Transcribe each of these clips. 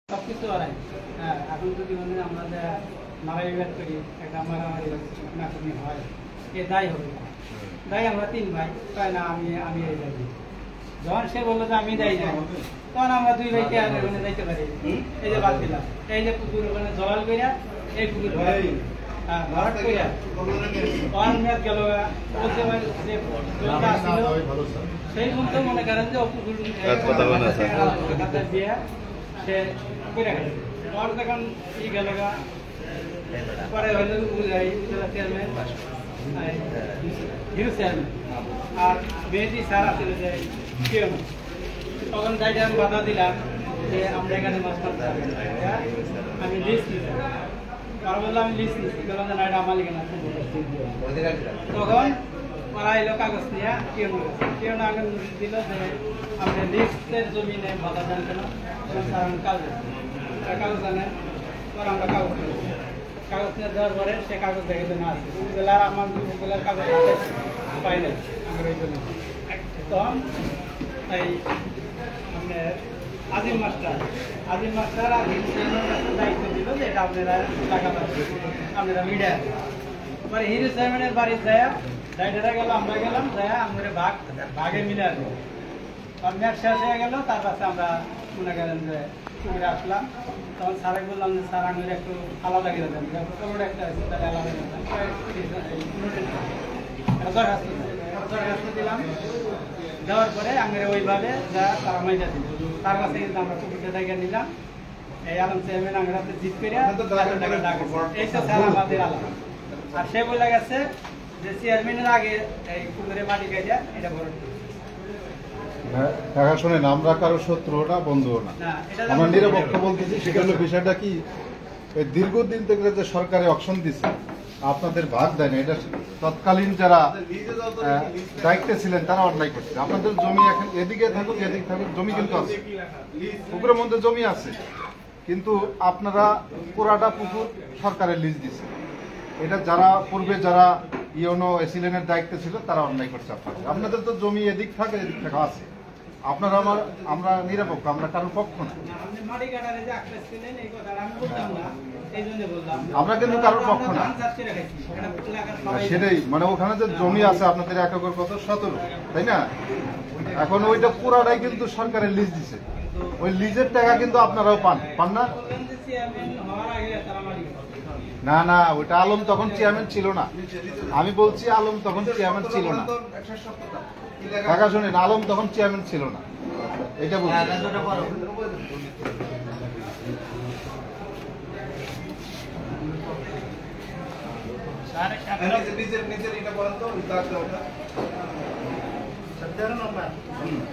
সবকিছু আর এখন যদি মানে আমরা যে মারাই বিবাদ করি একটা মারামারি নাকুনি হয় এ দায় হবে না। দায় আমরা তিন ভাই তাই না, আমি এই যাই। যখন সে বললো যে আমি যাই না, তখন আমরা দুই ভাইকে ওখানে যাইতে পারি। এই যে বাদ দিলাম, এই যে পুকুর ওখানে জলাল কইরা এই পুকুর ভরাট কইরা তখন মেয়াদ গেল বলতে পারি যে সেই বলতে মনে করেন যে পুকুর দিয়ে সে করে গেল। পর যখন ই গেল পরে হইলো চেয়ারম্যান হিরো চেয়ারম্যান আর মেয়েটি স্যার আসছিল যে কেউ তখন যাইতে আমি বাধা দিলাম যে আমরা এখানে মাছ মারতে আমি লিস্ট নিতে আর বললাম আমি লিস্ট নিচ্ছি বললাম যে না এটা আমার লিখে না। তখন ওরা এলো কাগজ নিয়ে কেউ না আগে নোটিশ দিল যে আপনি লিস্টের জমিনে বাধা দেন কেন, স্যার আমি কাগজ আনেন। পরে আমরা কাগজ নিয়ে দেওয়ার পরে সে কাগজ দেখে যে না আছে জেলার আমার জেলার কাগজ পাই নাই আমার ওই জন্য। তখন এই আপনার আজিম মাস্টার আর দায়িত্ব দিল যে এটা আপনারা টাকা পাচ্ছেন আপনারা মিডিয়া। পরে হিরো চেয়ারম্যানের বাড়ি যায় ডাইরেক্টরা গেল, আমরা গেলাম যায় আমরা ভাগে মিলে আসবো। আর ম্যাচ শেষ হয়ে গেল, তার কাছে আমরা মনে করেন যে পুকুরে আসলাম। তখন স্যারে বললাম যে স্যার আমি একটু আলাদা গিয়ে দেন একটা আছে তাহলে আলাদা দরখাস্ত দিলাম। দেওয়ার পরে আমরা ওইভাবে যা তারা মাইজা দিল, তার কাছে কিন্তু আমরা পুকুরটা জায়গা নিলাম। এই আলম চেয়ারম্যান আমরা জিত করে এই তো স্যার আমাদের আলাদা। আর সে বলে গেছে যে চেয়ারম্যানের আগে এই পুকুরে মাটি গাইয়া এটা ভরট দেখা শোনেন, আমরা কারো শত্রু না বন্ধুও না, আমরা নিরপেক্ষ বলতেছি। সেখানে বিষয়টা কি, এই দীর্ঘদিন থেকে যে সরকারি অকশন দিচ্ছে আপনাদের ভাগ দেয় না, এটা তৎকালীন যারা দায়িত্বে ছিলেন তারা অন্যায় করছে। আপনাদের জমি এখন এদিকে থাকুক এদিকে থাকুক, জমি কিন্তু আছে, পুকুরের মধ্যে জমি আছে, কিন্তু আপনারা পুরাটা পুকুর সরকারের লিজ দিচ্ছে। এটা যারা পূর্বে যারা ইউনো এসিলেনের দায়িত্বে ছিল তারা অন্যায় করছে। আপনাদের তো জমি এদিক থাকে এদিক থাকে আছে, আপনারা আমরা নিরপেক্ষ, আমরা কারোর পক্ষ না, আমরা কিন্তু কারোর পক্ষ না। সেটাই মানে ওখানে যে জমি আছে আপনাদের 1 একর কত 17, তাই না? এখন ওইটা পুরাটাই কিন্তু সরকারের লিজ দিছে, ওই লিজের টাকা কিন্তু আপনারাও পান না। না না, ওইটা আলম তখন চেয়ারম্যান ছিল না। আমি বলছি আলম তখন চেয়ারম্যান ছিল না। টাকা শুনেন, আলম তখন চেয়ারম্যান ছিল না, এটা বলছি।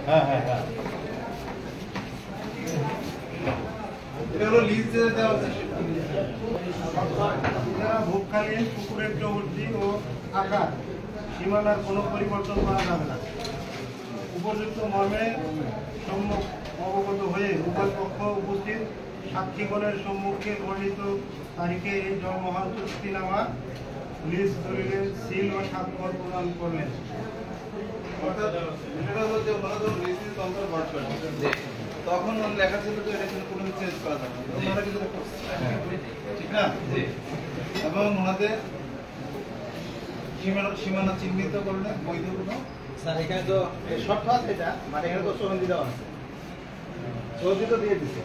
হ্যাঁ হ্যাঁ হ্যাঁ, ভূতকালীন পুকুরের প্রবৃদ্ধি ও আকার সীমানার কোনো পরিবর্তন করা যাবে না। উপযুক্ত মর্মে সম্মুখ অবগত হয়ে উভয় পক্ষ উপস্থিত সাক্ষীগণের সম্মুখে বর্ণিত তারিখে এই জলমহান চুক্তিনামা লিজ দলিলের সিল ও স্বাক্ষর প্রদান করলেন। তখন লেখা ছিল যে এটা কিন্তু কোনো চেঞ্জ করা যাবে না, ওনারা কিন্তু ঠিক না। এবং ওনাদের সীমানা চিহ্নিত করলেন বৈধ কোনো। স্যার এখানে তো শর্ত আছে, এটা মানে এখানে তো সন্ধি দেওয়া আছে, সন্ধি তো দিয়ে দিচ্ছে।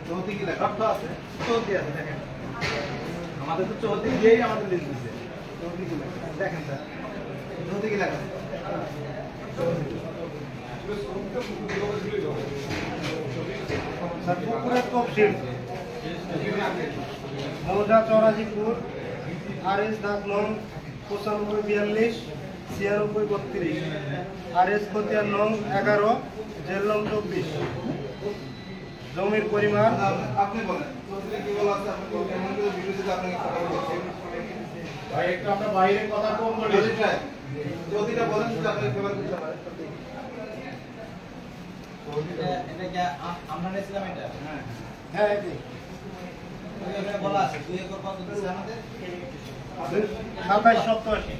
চৌধুরী কি লেখা শর্ত আছে, চৌধুরী আছে, দেখেন আমাদের তো চৌধুরী দিয়েই আমাদের লিস্ট দিচ্ছে। চৌধুরী কি লেখা দেখেন স্যার, চৌধুরী কি লেখা পুকুরের তফসিল মৌজা চরাজিপুর RS দাগ নং 9542 9632, RS খতিয়ান নং 11 জেল নং 24। জমির পরিমাণ আপনি বলেন, চৌধুরী কি বলা আছে? আপনি কেমন করে বিরোধিতা আপনাকে ভাই একটু আমরা বাইরে কথা কম বলি। চৌধুরীটা বলেন যে আপনি ফেভার করতে পারেন। এটা কি আমরা নিয়েছিলাম এটা? হ্যাঁ এখানে বলা আছে 2 একর কত দিচ্ছে আমাদের? 2787,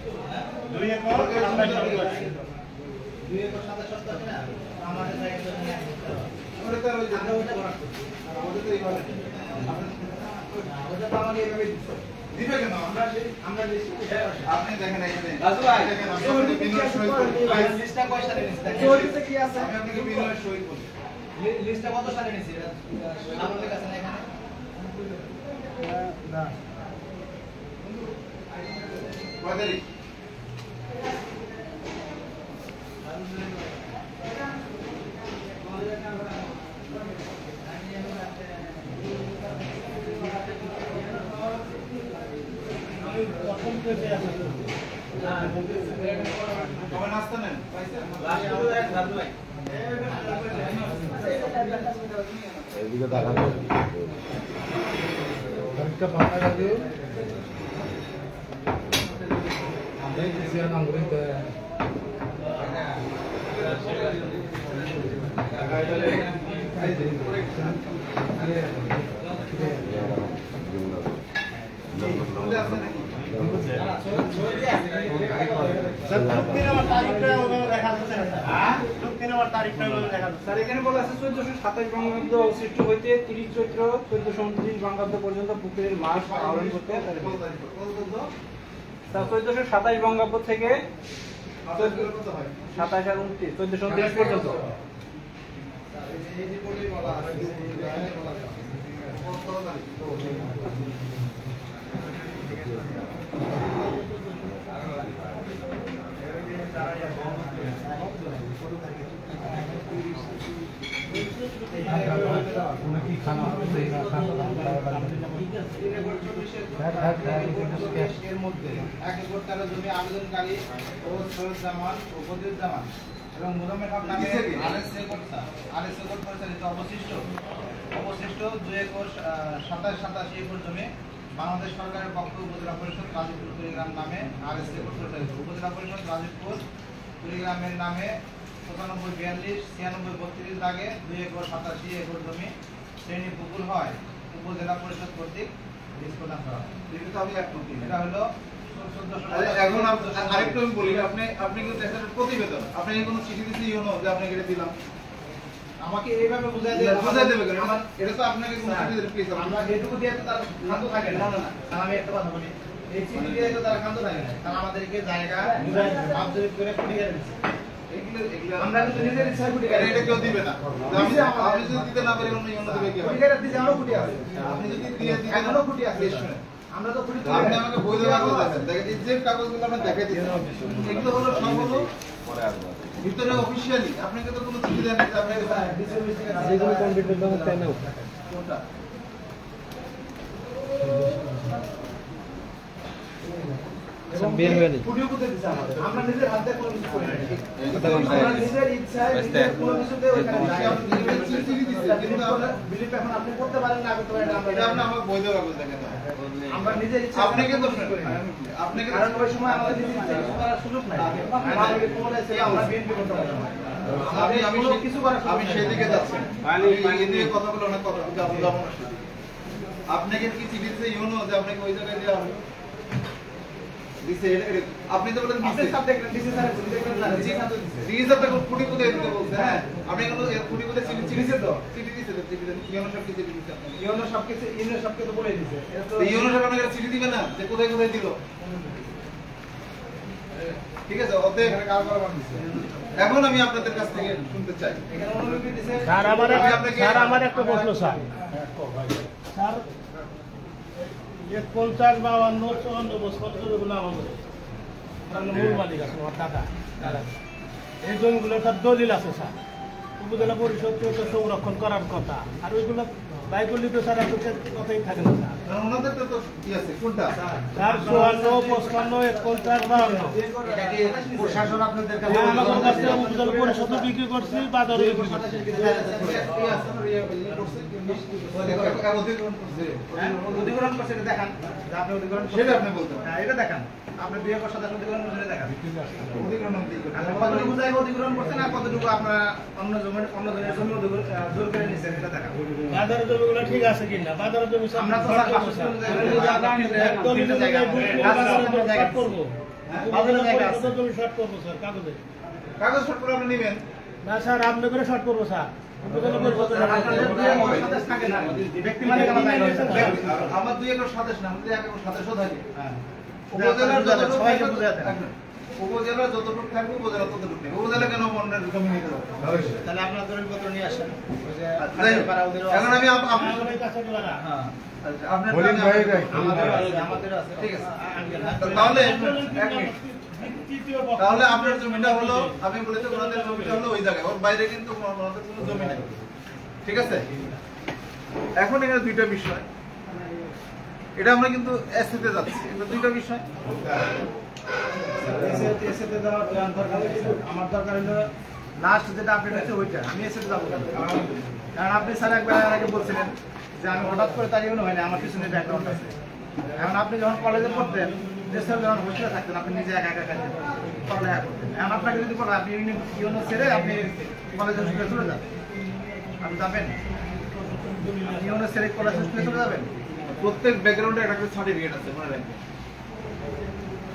2 একর 2787। 2 একর 2787 না আমাদের জায়গা তো নিয়ে আসতে হবে। ওটা তো ওই আমরা ওটা করা দিবে কেন? আপনি দেখেন এখানে দেখেন, আমি আপনাকে বিনয় সই করি। লিস্টটা কয় সালে নিছে? কি আছে? আমি আপনাকে বিনয় সই করি। লিস্টটা কত সালে নিছে? আমাদের কাছে না এখানে। না কয় তারিখ? কবে নাস্তা নেন? এদিকে দেখানো একটা পাতা লাগে আমরা কিছু নাঙ্গরিক স্যার এখানে বলা আছে 1427 বঙ্গাব্দ অবশিষ্ট হইতে 30 চৈত্র 1429 বঙ্গাব্দ পর্যন্ত পুকুরের মাছ আহরণ করতে স্যার 1427 বঙ্গাব্দ থেকে 27 আর 29 1429 পর্যন্ত। এর মধ্যে 1 একর 13 জমি আবেদনকারী ও সৈয়দ জামান ও বদিউজ্জামান এবং মুজাম্মেল হক নামে আরএসএ পরিচালিত অবশিষ্ট 2 একর 27 একর জমি বাংলাদেশ সরকারের পক্ষ উপজেলা পরিষদ গাজীপুর কুড়িগ্রাম নামে আরএসএ পরিচালিত উপজেলা পরিষদ গাজীপুর কুড়িগ্রামের নামে 9742 9632 দাগে 2 একর 87 একর জমি শ্রেণী পুকুর হয় উপজেলা পরিষদ কর্তৃক লিজ প্রদান করা হয়। এটা আমি একমত। এটা হলো 1400। এখন আরেকটু আমি বলি, আপনি কিন্তু একটা প্রতিবেদন, আপনি কোনো চিঠি দিতে ইউনো যে আপনাকে এটা দিলাম, আমাকে এইভাবে বুঝাই দেবে কেন? এটা তো আপনাকে কোনো চিঠি দিতে প্লিজ, আমরা এটুকু দিয়ে তো তার খাদ্য থাকে না। না আমি একটা কথা বলি, এই চিঠি দিয়ে তো তার খাদ্য থাকে না, কারণ আমাদেরকে জায়গা আবজেক্ট করে কুড়িয়ে দিচ্ছে। আমরা কিন্তু নিজের ইচ্ছা কুড়ি করে এটা কেউ দিবে না। আপনি যদি দিতে না পারেন অন্য দেবে কি? কুড়ি করে দিতে আরো কুড়ি আছে। আপনি যদি দিয়ে দিতে এখনো কুড়ি আছে। আমরা তো কুড়ি আপনি আমাকে বই দেওয়ার কথা বলেছেন। দেখেন এই যে কাগজগুলো আমরা দেখাই দিচ্ছি, এগুলো হলো সব হলো ভিতরে অফিশিয়ালি। আপনাকে তো কোনো চিঠি দেন না যে আপনাকে যেগুলো কম্পিউটার দাম তাই নাও কোনটা বের হয়ে নি ভিডিও করতে দিছে আমাদের। আমরা নিজের হাতে কোনো কিছু করি না। আমরা নিজের ইচ্ছায় নিজের কোনো কিছুতে ওখানে যাই। আপনি চিঠি দিচ্ছেন কিন্তু আমরা বিলিভ এখন আপনি করতে পারেন না, করতে পারেন না। এটা আপনি আমাকে বই দেওয়ার কথা দেখেন। আমরা নিজের ইচ্ছা আপনাকে তো আপনাকে কারণ ওই সময় আমাদের নিজের ইচ্ছা কিছু করার সুযোগ নাই। আমাদের কোমরে ছিল আমরা বিএনপি করতে পারতাম না। আমি কিছু করার আমি সেই দিকে যাচ্ছি। এই নিয়ে কথা বলে অনেক কথা যাবো না সেদিকে। আপনাকে কি চিঠি দিতে ইউনো যে আপনাকে ওই জায়গায় দেওয়া হবে? দিছে আপনি তো বলেন আপনি সাবজেক্ট দিছে স্যার দেখলেন না দিছে আপনি কুড়ি কোথায় দিতে বলছেন? হ্যাঁ আপনি কোনো কুড়ি কোথায় চিঠি দিছে তো চিঠি দিছে তো চিঠি দেন ইউনো সব কিছু দিছে আপনাকে ইউনো সবকিছু বলে দিছে। ইউনো সব আপনাকে চিঠি দিবে না যে কোথায় কোথায় দিল? ঠিক আছে ওতে এখানে কার করা দিছে। এখন আমি আপনাদের কাছ থেকে শুনতে চাই। এখানে অনুমতি দিছে স্যার আমার একটা প্রশ্ন স্যার স্যার 50 52 54 বছর যেগুলো আমাদের মূল মালিক আছে আমার দাদা এই জমিগুলো তার দলিল আছে স্যার, উপজেলা পরিষদ তো সংরক্ষণ করার কথা, আর ওইগুলো তাই করলে তো স্যার এত কথাই থাকে না স্যার। কারণ ওনাদের তো কি আছে কোনটা স্যার 54 55 51 52 প্রশাসন আপনাদের কাছে আমাদের কাছ থেকে উপজেলা পরিষদ বিক্রি করছি, বাজারে বিক্রি করছি। অধিগ্রহণ করছে এটা দেখান যে আপনি অধিগ্রহণ সেটা আপনি বলতে পারেন। হ্যাঁ এটা দেখান আপনি 2 একর 27 অধিগ্রহণ করছেন দেখান অধিগ্রহণ আপনি করতে আপনি পারেন। কতটুকু জায়গা অধিগ্রহণ করছেন আর কতটুকু আপনারা অন্য জনের জমি জোর করে নিচ্ছেন এটা দেখান। বাজারের জমিগুলো ঠিক আছে কিনা, বাজারের জমি সব আমরা তো শর্ট করবো বাজারের স্যার। জমি একদমই জায়গা শর্ট করবো। বাজারের জায়গা আছে। বাজারের জমি শর্ট করবো স্যার কাগজে। কাগজ শর্ট করে আপনি নেবেন। না স্যার আপনি করে শর্ট করবো স্যার। উপজেলা পরিষদের ব্যক্তি মালিকানা আমার 2 একর সাদেশ না, আমাদের 1 একর সাদেশও থাকে। উপজেলার যতটুকু সবাইকে বুঝাতে হবে। উপজেলা যতটুকু থাকবে উপজেলা ততটুকু নেই। উপজেলা কেন মনের জমি নিতে যাবে? তাহলে আপনার দলিলপত্র নিয়ে আসেন। ওই যে যাই হোক, এখন আমি আমাদের কাছে লাগা হ্যাঁ আপনার বলেন ভাই, আমাদেরও আছে। ঠিক আছে। তাহলে এক মিনিট। তাহলে আপনার জমিটা হলো, আমি বলেছি ওনাদের জমিটা হলো ওই জায়গায়, ওর বাইরে কিন্তু ওনাদের কোনো জমি নেই। ঠিক আছে? এখন এখানে দুইটা বিষয়, এটা আমরা কিন্তু এসএতে যাচ্ছি, এটা দুইটা বিষয়। এসএতে যাওয়ার দরকার নেই। আমার দরকার হলো লাস্ট যেটা আপডেট হচ্ছে ওইটা, আমি এসএতে যাবো কেন? কারণ আপনি স্যার একবার আগে বলছিলেন যে আমি হঠাৎ করে তাই মনে হয় না, আমার পিছনে ব্যাকগ্রাউন্ড আছে। এখন আপনি যখন কলেজে পড়তেন, দেশের যখন হোস্টেলে থাকতেন, আপনি নিজে একা একা খাইতেন, পড়ালেখা করতেন। এখন আপনাকে যদি বলা আপনি ইউনো ছেড়ে আপনি কলেজে হোস্টেলে চলে যাবেন, আপনি যাবেন? ইউনো ছেড়ে কলেজ হোস্টেলে চলে যাবেন? প্রত্যেক ব্যাকগ্রাউন্ডে একটা করে সার্টিফিকেট আছে, মনে রাখবেন।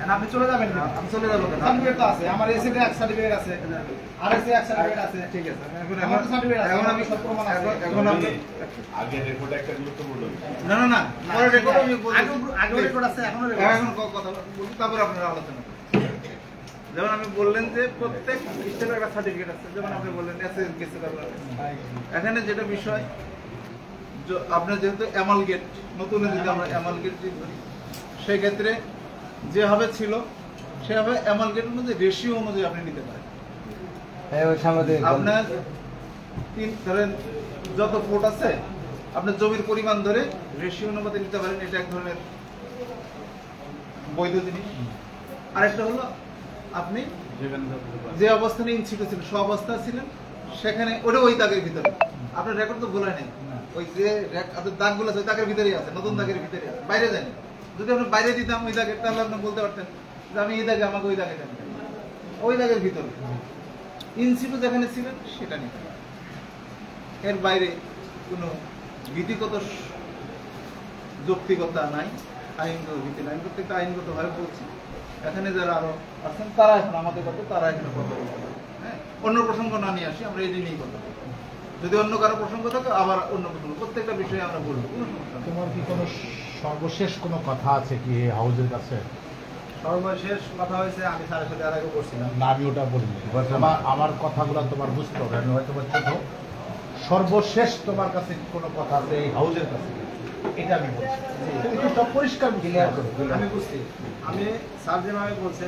এখন আপনি চলে যাবেন না? আমি চলে যাবো কেন? সার্টিফিকেট তো আছে, আমার এসএতে এক সার্টিফিকেট আছে, আরএসএ এক সার্টিফিকেট আছে। ঠিক আছে। আমার তো সার্টিফিকেট আছে, এখন আমি সব প্রমাণ আছে। এখন আমি আগের রেকর্ড একটা গুরুত্বপূর্ণ না না না পরে রেকর্ড আমি বলছি। আগেও রেকর্ড আছে, এখনো রেকর্ড আছে। এখন কথা বলছি, তারপর আপনারা আলোচনা করুন। যেমন আমি বললেন যে প্রত্যেক স্টেপের একটা সার্টিফিকেট আছে, যেমন আপনি বললেন এসএস গেছে, তারপর এখানে যেটা বিষয়, আপনার যেহেতু অ্যামালগেট, নতুন যদি আমরা অ্যামালগেট করি, সেই ক্ষেত্রে যেভাবে ছিল সেভাবে অ্যামালগেট অনুযায়ী রেশিও অনুযায়ী আপনি নিতে পারেন। আপনার ধরেন যত ফুট আছে, আপনার জমির পরিমাণ ধরে রেশিও অনুপাতে নিতে পারেন, এটা এক ধরনের বৈধ জিনিস। আরেকটা হলো আপনি যে অবস্থানে ইনসিটু ছিলেন, সব অবস্থা ছিলেন সেখানে, ওটা ওই দাগের ভিতরে, আপনার রেকর্ড তো ভুলে নেই, ওই যে আপনার দাগগুলো আছে ওই দাগের ভিতরেই আছে, নতুন দাগের ভিতরে আছে, বাইরে যায়নি। যদি আপনি বাইরে দিতাম ওই দাগের, তাহলে আপনি বলতে পারতেন যে আমি এই দাগে, আমাকে ওই দাগে দেন, ওই দাগের ভিতরে ইনসিটু যেখানে ছিলেন সেটা নিতে পারেন। এর বাইরে কোনো বিধিগত যৌক্তিকতা নাই, আইনগত ভিত্তি নাই। প্রত্যেকটা আইনগত ভাবে বলছি, এখানে যারা আরো আছেন তারা এখন আমাদের কথা, তারা এখানে কথা বলতে পারে। হ্যাঁ, অন্য প্রসঙ্গ না নিয়ে আসি, আমরা এই নিয়েই কথা বলবো। যদি অন্য কারো প্রসঙ্গ থাকে আবার অন্য প্রসঙ্গ, প্রত্যেকটা বিষয়ে আমরা বলবো, কোনো সমস্যা নেই। তোমার কি কোনো সর্বশেষ কোনো কথা আছে কি এই হাউজের কাছে? সর্বশেষ কথা হয়েছে, আমি স্যারের সাথে আর আগে করছিলাম না, আমি ওটা বলিনি। আমার কথাগুলো তোমার বুঝতে হবে, আমি হয়তো ছোট। সর্বশেষ তোমার কাছে কোনো কথা আছে এই হাউজের কাছে, এটা আমি বলছি। তুমি একটু সব পরিষ্কার ক্লিয়ার করো। আমি বুঝছি, আমি স্যার যেভাবে বলছে,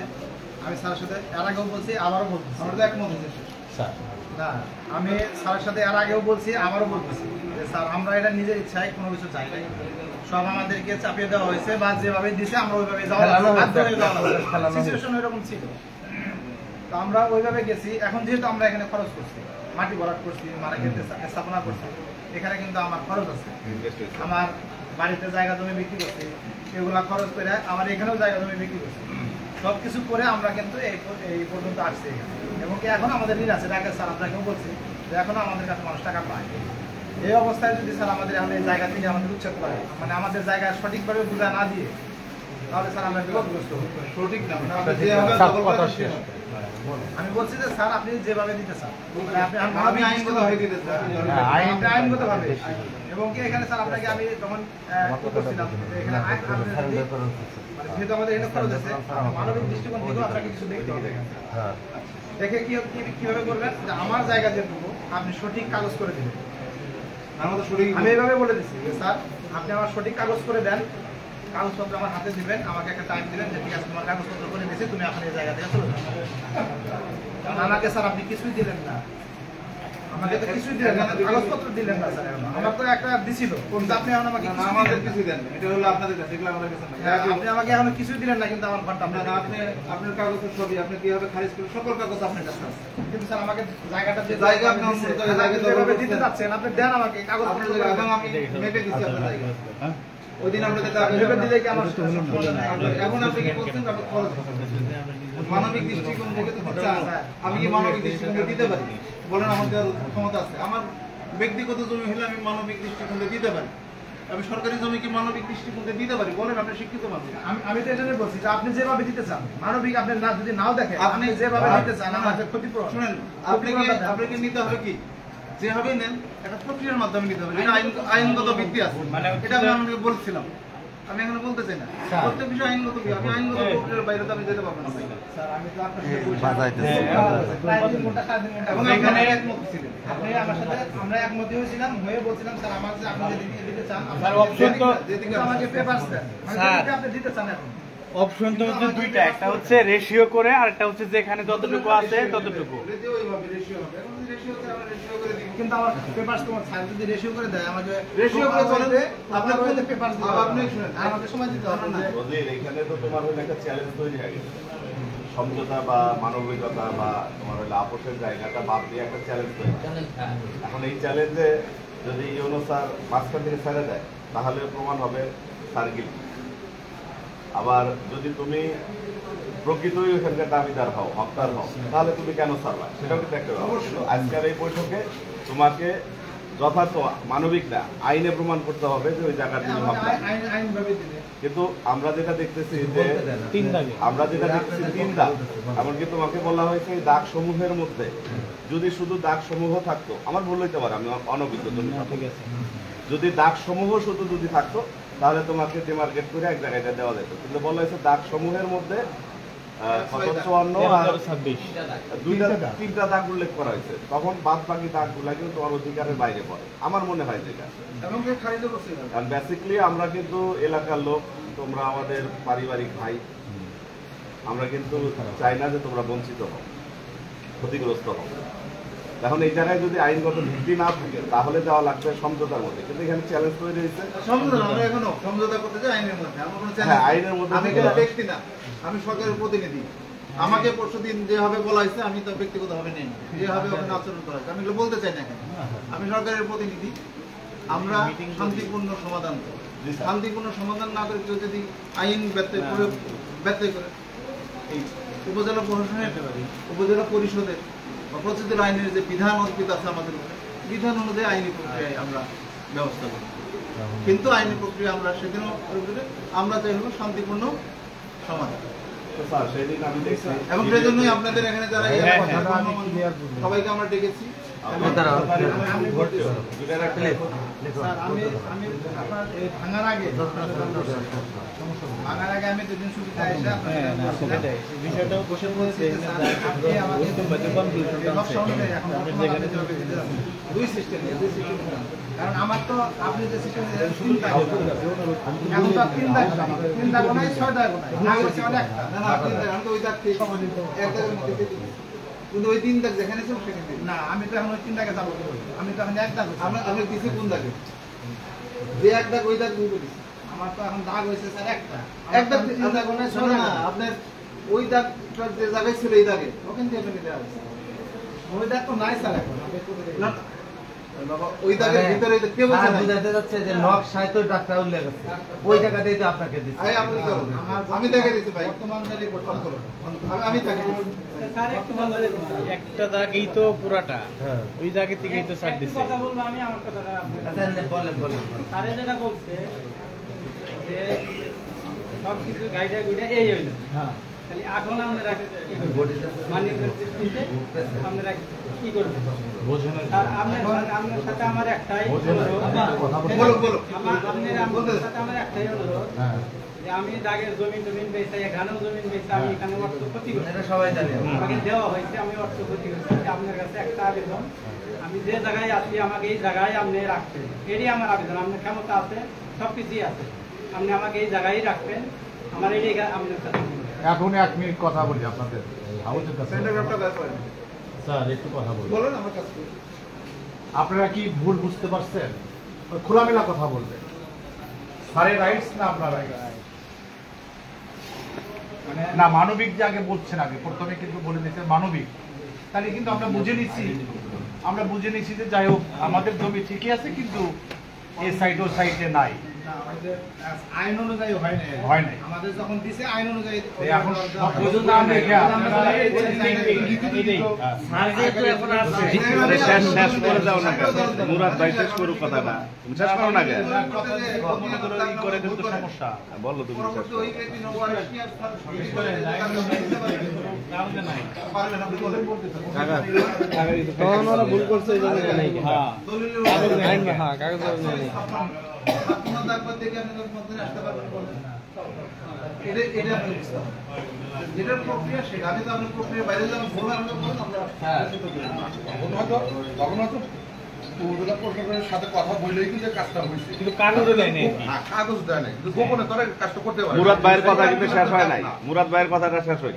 আমি স্যারের সাথে এর আগেও বলছি, আবারও বলছি, আমরা তো একমত হয়েছে। স্যার, না আমি স্যারের সাথে এর আগেও বলছি, আবারও বলতেছি যে স্যার আমরা এটা নিজের ইচ্ছায় কোনো কিছু চাই নাই, সব আমাদেরকে চাপিয়ে দেওয়া হয়েছে, বা যেভাবে দিছে আমরা ওইভাবে যাওয়া, সিচুয়েশন ওইরকম ছিল, তো আমরা ওইভাবে গেছি। এখন যেহেতু আমরা এখানে খরচ করছি, মাটি ভরাট করছি, মার্কেট স্থাপনা করছি, এখানে কিন্তু আমার খরচ আছে, আমার বাড়িতে জায়গা জমি বিক্রি করছি, এগুলা খরচ করে আমার এখানেও জায়গা জমি বিক্রি করছি, সবকিছু করে আমরা কিন্তু এই পর্যন্ত আসছি এখানে। এবং কি এখন আমাদের ঋণ আছে, টাকা স্যার আপনাকেও বলছি যে এখনো আমাদের কাছে মানুষ টাকা পায়। এই অবস্থায় যদি স্যার আমাদের এখন এই জায়গা থেকে আমাদের উচ্ছেদ করে, মানে আমাদের জায়গা সঠিকভাবে বুঝা না দিয়ে, তাহলে স্যার আমরা বিপদগ্রস্ত হব। সঠিক না, মানে আপনি আমি যেভাবে দখল করেন শেষ। আমি বলছি যে স্যার আপনি যেভাবে দিতে চান, মানে আপনি আমি আইনগত হয়ে দিতে চাই। আপনি আইনগতভাবে, এবং কি এখানে স্যার আপনাকে আমি তখন করছিলাম যে এখানে মানে যেহেতু আমাদের এখানে খরচ আছে, মানবিক দৃষ্টিকোণ থেকেও আপনাকে কিছু দেখতে হবে। দেখে কিভাবে করবেন যে আমার জায়গা যেটুকু আপনি সঠিক কাগজ করে দিবেন। আমাদের সঠিক আমি এইভাবে বলে দিচ্ছি যে স্যার আপনি আমার সঠিক কাগজ করে দেন, কাগজপত্র আমার হাতে দিবেন, আমাকে একটা টাইম দিবেন যে ঠিক আছে তোমার কাগজপত্র করে দিয়েছি, তুমি এখন এই জায়গা থেকে চলে যাও। আমাকে স্যার আপনি কিছুই দিলেন না, আমাকে তো কিছুই দিলেন না, কাগজপত্র দিলেন না স্যার। আমার তো একটা দিছিল, কিন্তু আপনি এখন আমাকে কিছুই আমাদের দিলেন না। কিছু দেন না। এটা হলো আপনাদের কাছে, এগুলো আমাদের কাছে না। আপনি আমাকে এখন কিছুই দিলেন না, কিন্তু আমার ঘরটা আপনার আপনার কাগজ সবই আপনি কিভাবে খারিজ করেন, সকল কাগজ আপনার কাছে আছে। কিন্তু স্যার আমাকে জায়গাটা যে জায়গা আপনি অন্য জায়গায় জায়গা যেভাবে দিতে যাচ্ছেন, আপনি দেন আমাকে কাগজ আপনার জায়গা, এবং আমি মেপে দিচ্ছি আপনার জায়গা। ওই দিন আপনাদের ভেবে দিলে কি আমার এখন আপনি কি বলছেন আপনার খরচ মানবিক দৃষ্টিকোণ থেকে তো চান, আমি কি মানবিক দৃষ্টিকোণ থেকে দিতে পারি? বলেন, আমার দেওয়ার ক্ষমতা আছে। আমার ব্যক্তিগত জমি হলে আমি মানবিক দৃষ্টিকোণ থেকে দিতে পারি, আমি সরকারি জমি কি মানবিক দৃষ্টিকোণ থেকে দিতে পারি? বলেন, আপনি শিক্ষিত মানুষ। আমি তো এটা বলছি যে আপনি যেভাবে দিতে চান মানবিক, আপনি না যদি নাও দেখেন, আপনি যেভাবে দিতে চান আমাদের ক্ষতিপূরণ শুনেন, আপনাকে নিতে হবে কি যেভাবে নেন একটা প্রক্রিয়ার মাধ্যমে নিতে হবে, যেটা আইনগত ভিত্তি আছে, এটা আমি আপনাকে বলছিলাম। আমি এখানে বলতে চাই না, প্রত্যেক বিষয় আইনগত, আমি আইনগত প্রক্রিয়ার বাইরে তো আমি যেতে পারবো না। স্যার আমি তো আপনার এবং এখানে একমত ছিলেন, আপনি আমার সাথে আমরা একমত হয়েছিলাম, হয়ে বলছিলাম স্যার আমার যে আপনি যেদিকে দিতে চান, যেদিকে আমাকে পেপারস দেন, আপনি দিতে চান। এখন অপশন তো হচ্ছে দুইটা, একটা হচ্ছে রেশিও করে আর একটা হচ্ছে যেখানে যতটুকু আছে ততটুকু। কিন্তু আমার পেপারস তোমার স্যার যদি রেশিও করে দেয়, আমাকে রেশিও করে চলে আপনার কোথায় পেপারস দিতে হবে, আপনি শুনেন আমাকে সময় দিতে হবে না। এখানে তো তোমার হলো একটা চ্যালেঞ্জ তৈরি হয়ে গেছে, সমঝোতা বা মানবিকতা বা তোমার হলো আপোষের জায়গাটা বাদ দিয়ে একটা চ্যালেঞ্জ তৈরি। এখন এই চ্যালেঞ্জে যদি ইউনো স্যার মাঝখান থেকে ছেড়ে দেয় তাহলে প্রমাণ হবে স্যার গিল্টি। আবার যদি তুমি প্রকৃতই ওখানকার দাবিদার হও, হকদার হও, তাহলে তুমি কেন ছাড়বা সেটাও কিন্তু একটা ব্যাপার। আজকের এই বৈঠকে তোমাকে যথার্থ মানবিক না, আইনে প্রমাণ করতে হবে যে ওই জায়গার তুমি হকদার। কিন্তু আমরা যেটা দেখতেছি যে আমরা যেটা দেখতেছি 3 দাগ, এমনকি তোমাকে বলা হয়েছে এই দাগ সমূহের মধ্যে যদি শুধু দাগ সমূহ থাকতো, আমার ভুল হইতে পারে, আমি অনভিজ্ঞ, তুমি ঠিক আছে, যদি দাগ সমূহ শুধু যদি থাকতো তাহলে তোমাকে ডিমার্কেট করে এক জায়গায় দেওয়া যেত। কিন্তু বলা হয়েছে দাগ সমূহের মধ্যে 54 আর 3টা দাগ উল্লেখ করা হয়েছে, তখন বাদ বাকি দাগগুলা কিন্তু তোমার অধিকারের বাইরে পড়ে আমার মনে হয় যেটা। কারণ বেসিক্যালি আমরা কিন্তু এলাকার লোক, তোমরা আমাদের পারিবারিক ভাই, আমরা কিন্তু চাই না যে তোমরা বঞ্চিত হও, ক্ষতিগ্রস্ত হও। এখন এই জায়গায় যদি আইনগত ভিত্তি না থাকে তাহলে যাওয়া লাগবে সমঝোতার মধ্যে, কিন্তু এখানে চ্যালেঞ্জ তৈরি হয়েছে সমঝোতা করতে চাই আইনের মধ্যে। হ্যাঁ, আইনের মধ্যে আমি কোনো ব্যক্তি না, আমি সরকারের প্রতিনিধি। আমাকে পরশুদিন যেভাবে বলা হয়েছে আমি তো ব্যক্তিগতভাবে নেই, যেভাবে ওখানে আচরণ করা হয়েছে আমি এগুলো বলতে চাই না। এখানে আমি সরকারের প্রতিনিধি, আমরা শান্তিপূর্ণ সমাধান, শান্তিপূর্ণ সমাধান না করে কেউ যদি আইন ব্যত্যয় করে এই উপজেলা প্রশাসনের, উপজেলা পরিষদের বা প্রচলিত আইনের যে বিধান অর্পিত আছে আমাদের উপরে, বিধান অনুযায়ী আইনি প্রক্রিয়ায় আমরা ব্যবস্থা করি। কিন্তু আইনি প্রক্রিয়া আমরা সেদিনও আমরা চাই হলো শান্তিপূর্ণ সমাধান। এবং সেই জন্যই আপনাদের এখানে যারা সবাইকে আমরা ডেকেছি। আপনার ভাঙার আগে আমি দুদিন ছুটিতে এসে বিষয়টাও বসে বলছি, দুই সিস্টেম, কারণ আমার তো আপনি যে সিস্টেম এখন তো 3 দাগ, 3 দাগ নাই, 6 দাগ নাই, আমি তো ওই দাগ এক দাগের মধ্যে কিন্তু ওই 3 দাগ যেখানে ছিল সেখানে না, আমি তো এখন ওই 3 দাগে যাবো, আমি তো এখন এক দাগ, আমি দিছি কোন দাগে, যে এক দাগ ওই দাগ দুটো দিছি, আমার তো এখন দাগ হয়েছে স্যার একটা, এক দাগ না, আপনার ওই দাগ যে জায়গায় ছিল এই দাগে ওখান দিয়ে আপনি দেওয়া হয়েছে, ওই দাগ তো নাই স্যার এখন না। ওই দাগের ভিতরে কে বলছে বুঝাতে যাচ্ছে যে নক ৭৭ টাকা উল্লেখ আছে, ওই টাকাতেই তো আপনাকে দিচ্ছি। আমি দেখে দিচ্ছি ভাই, বর্তমান যে রিপোর্ট করুন, আমি তাকে স্যার একটু বলে একটা দাগই তো পুরাটা, ওই জায়গা থেকেই তো ছাড় দিছে। কথা বলবো আমি, আমার কথাটা আচ্ছা বলেন। আরে যেটা বলছে যে সবকিছু গাইডা গুইডা এই হইলো, হ্যাঁ, খালি এখন আমরা রাখি মানে আমরা কি করব বোঝেন। আর আপনার সাথে আমার একটাই অনুরোধ, আপনার সাথে আমার একটাই অনুরোধ যে আমি দাগের জমিন বেচে, এখানেও জমিন বেচে, আমি এখানে অর্থ ক্ষতি করছি, এটা সবাই জানে, আমাকে দেওয়া হয়েছে, আমি অর্থ ক্ষতি করছি। আপনার কাছে একটা আবেদন, আমি যে জায়গায় আছি আমাকে এই জায়গায় আপনি রাখবেন, এটাই আমার আবেদন। আপনার ক্ষমতা আছে, সবকিছুই আছে, আপনি আমাকে এই জায়গায় রাখবেন, আমার এটাই আপনার কাছে। এখন 1 মিনিট কথা বলি আপনাদের হাউসের কাছে। স্যার একটু কথা বলুন। বলেন আমার কাছে। আপনারা কি ভুল বুঝতে পারছেন? খোলামেলা কথা বলবেন। স্যারের রাইটস না আপনার রাইটস? না মানবিক যে আগে বলছেন, আগে প্রথমে কিন্তু বলে দিয়েছেন মানবিক, তাহলে কিন্তু আমরা বুঝে নিচ্ছি যে যাই হোক আমাদের জমি ঠিকই আছে, কিন্তু এই সাইড ও সাইডে নাই, আমাদের আইন অনুযায়ী হয় নাই। হয় নাই। আমাদের যখন দিছে আইন অনুযায়ী এখন পর্যন্ত আমরা শেষ করে দাও না মুরাদ ভাই শেষ করুক কথাটা তুমি শেষ করো না কেন করে দিলে তো সমস্যা। বলো তুমি শেষ করো। তখন ওরা ভুল করছে এই জন্য নাই যেটার প্রক্রিয়া সেটা আমি তো আপনার প্রক্রিয়ার বাইরে যাবো সাথে কথা বললেই কিন্তু কাজটা হয়েছে, কিন্তু কাগজে দেয় নাই। কাগজ দেয় নাই, কিন্তু গোপনে তোরা কাজটা করতে পারে। মুরাদ ভাইয়ের কথা কিন্তু শেষ হয় নাই, মুরাদ ভাইয়ের কথাটা শেষ হয়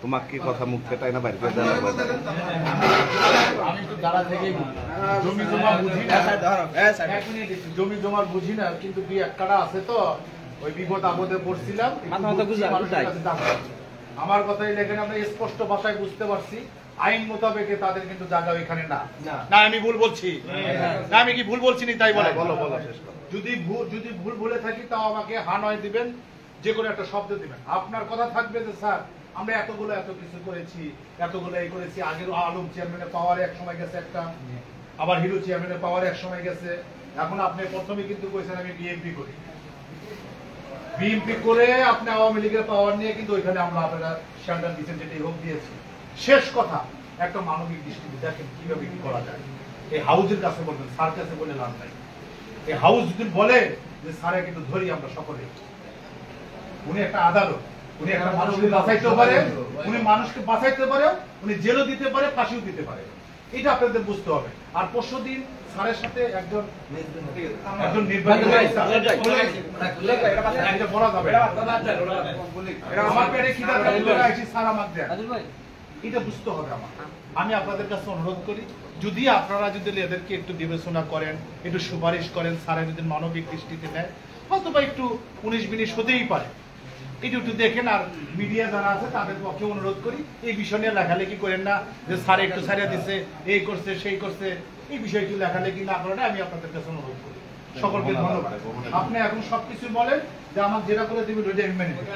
তোমাকে কি কথা মুখ ফেটাই না বাইরে আমি তো দাঁড়া থেকেই জমি জমা বুঝি না, জমি জমার বুঝি না, কিন্তু দুই এক কাটা আছে তো ওই বিপদ আপদে পড়ছিলাম। আমার কথাই লেখেন আমরা স্পষ্ট ভাষায় বুঝতে পারছি আইন মোতাবেকে তাদের কিন্তু জায়গা এখানে না। না আমি ভুল বলছি না, আমি কি ভুল বলছি না তাই বলে বলো বলো শেষ করো। যদি ভুল বলে থাকি তাও আমাকে হা নয় দিবেন, যে কোনো একটা শব্দ দিবেন। আপনার কথা থাকবে যে স্যার আমরা এত কিছু করেছি, এতগুলো এই করেছি। আগের আলম চেয়ারম্যানের পাওয়ারে এক সময় গেছে একটা, আবার হিরো চেয়ারম্যানের পাওয়ারে এক সময় গেছে। এখন আপনি প্রথমে কিন্তু কইছেন আমি বিএনপি করি, বিএনপি করে আপনি আওয়ামী লীগের পাওয়ার নিয়ে কিন্তু ওইখানে আমরা আপনারা শেল্টার দিচ্ছেন, যেটা হোক দিয়েছি। শেষ কথা একটা মানবিক দৃষ্টিতে দেখেন কিভাবে কি করা যায়। এই হাউজের কাছে বলবেন, স্যার কাছে বলে লাভ নাই। এই হাউস যদি বলে যে স্যারে কিন্তু ধরি আমরা সকলে, উনি একটা আদালত, উনি একটা মানুষকে বাঁচাইতে পারে, উনি মানুষকে বাঁচাইতে পারে, উনি জেলও দিতে পারে, ফাঁসিও দিতে পারে। এটা আপনাদের বুঝতে হবে। আর পরশুদিন স্যারের সাথে একজন নির্বাহী বলা যাবে আমার পেটে কি স্যার আমার দেন, এটা বুঝতে হবে আমার। আমি আপনাদের কাছে অনুরোধ করি যদি আপনারা যদি এদেরকে একটু বিবেচনা করেন, একটু সুপারিশ করেন, স্যারের যদি মানবিক দৃষ্টিতে নেয়, হয়তো বা একটু 19-20 হতেই পারে। এটা একটু দেখেন। আর মিডিয়া যারা আছে তাদের পক্ষে অনুরোধ করি এই বিষয় নিয়ে লেখালেখি করেন না যে স্যার একটু ছাড়িয়ে দিচ্ছে, এই করছে সেই করছে, এই বিষয়টি লেখালেখি না করেন। আমি আপনাদের কাছে অনুরোধ করি। সকলকে ধন্যবাদ। আপনি এখন সবকিছু বলেন যে আমার যেটা করে দিবেন ওইটা আমি মেনে নেব।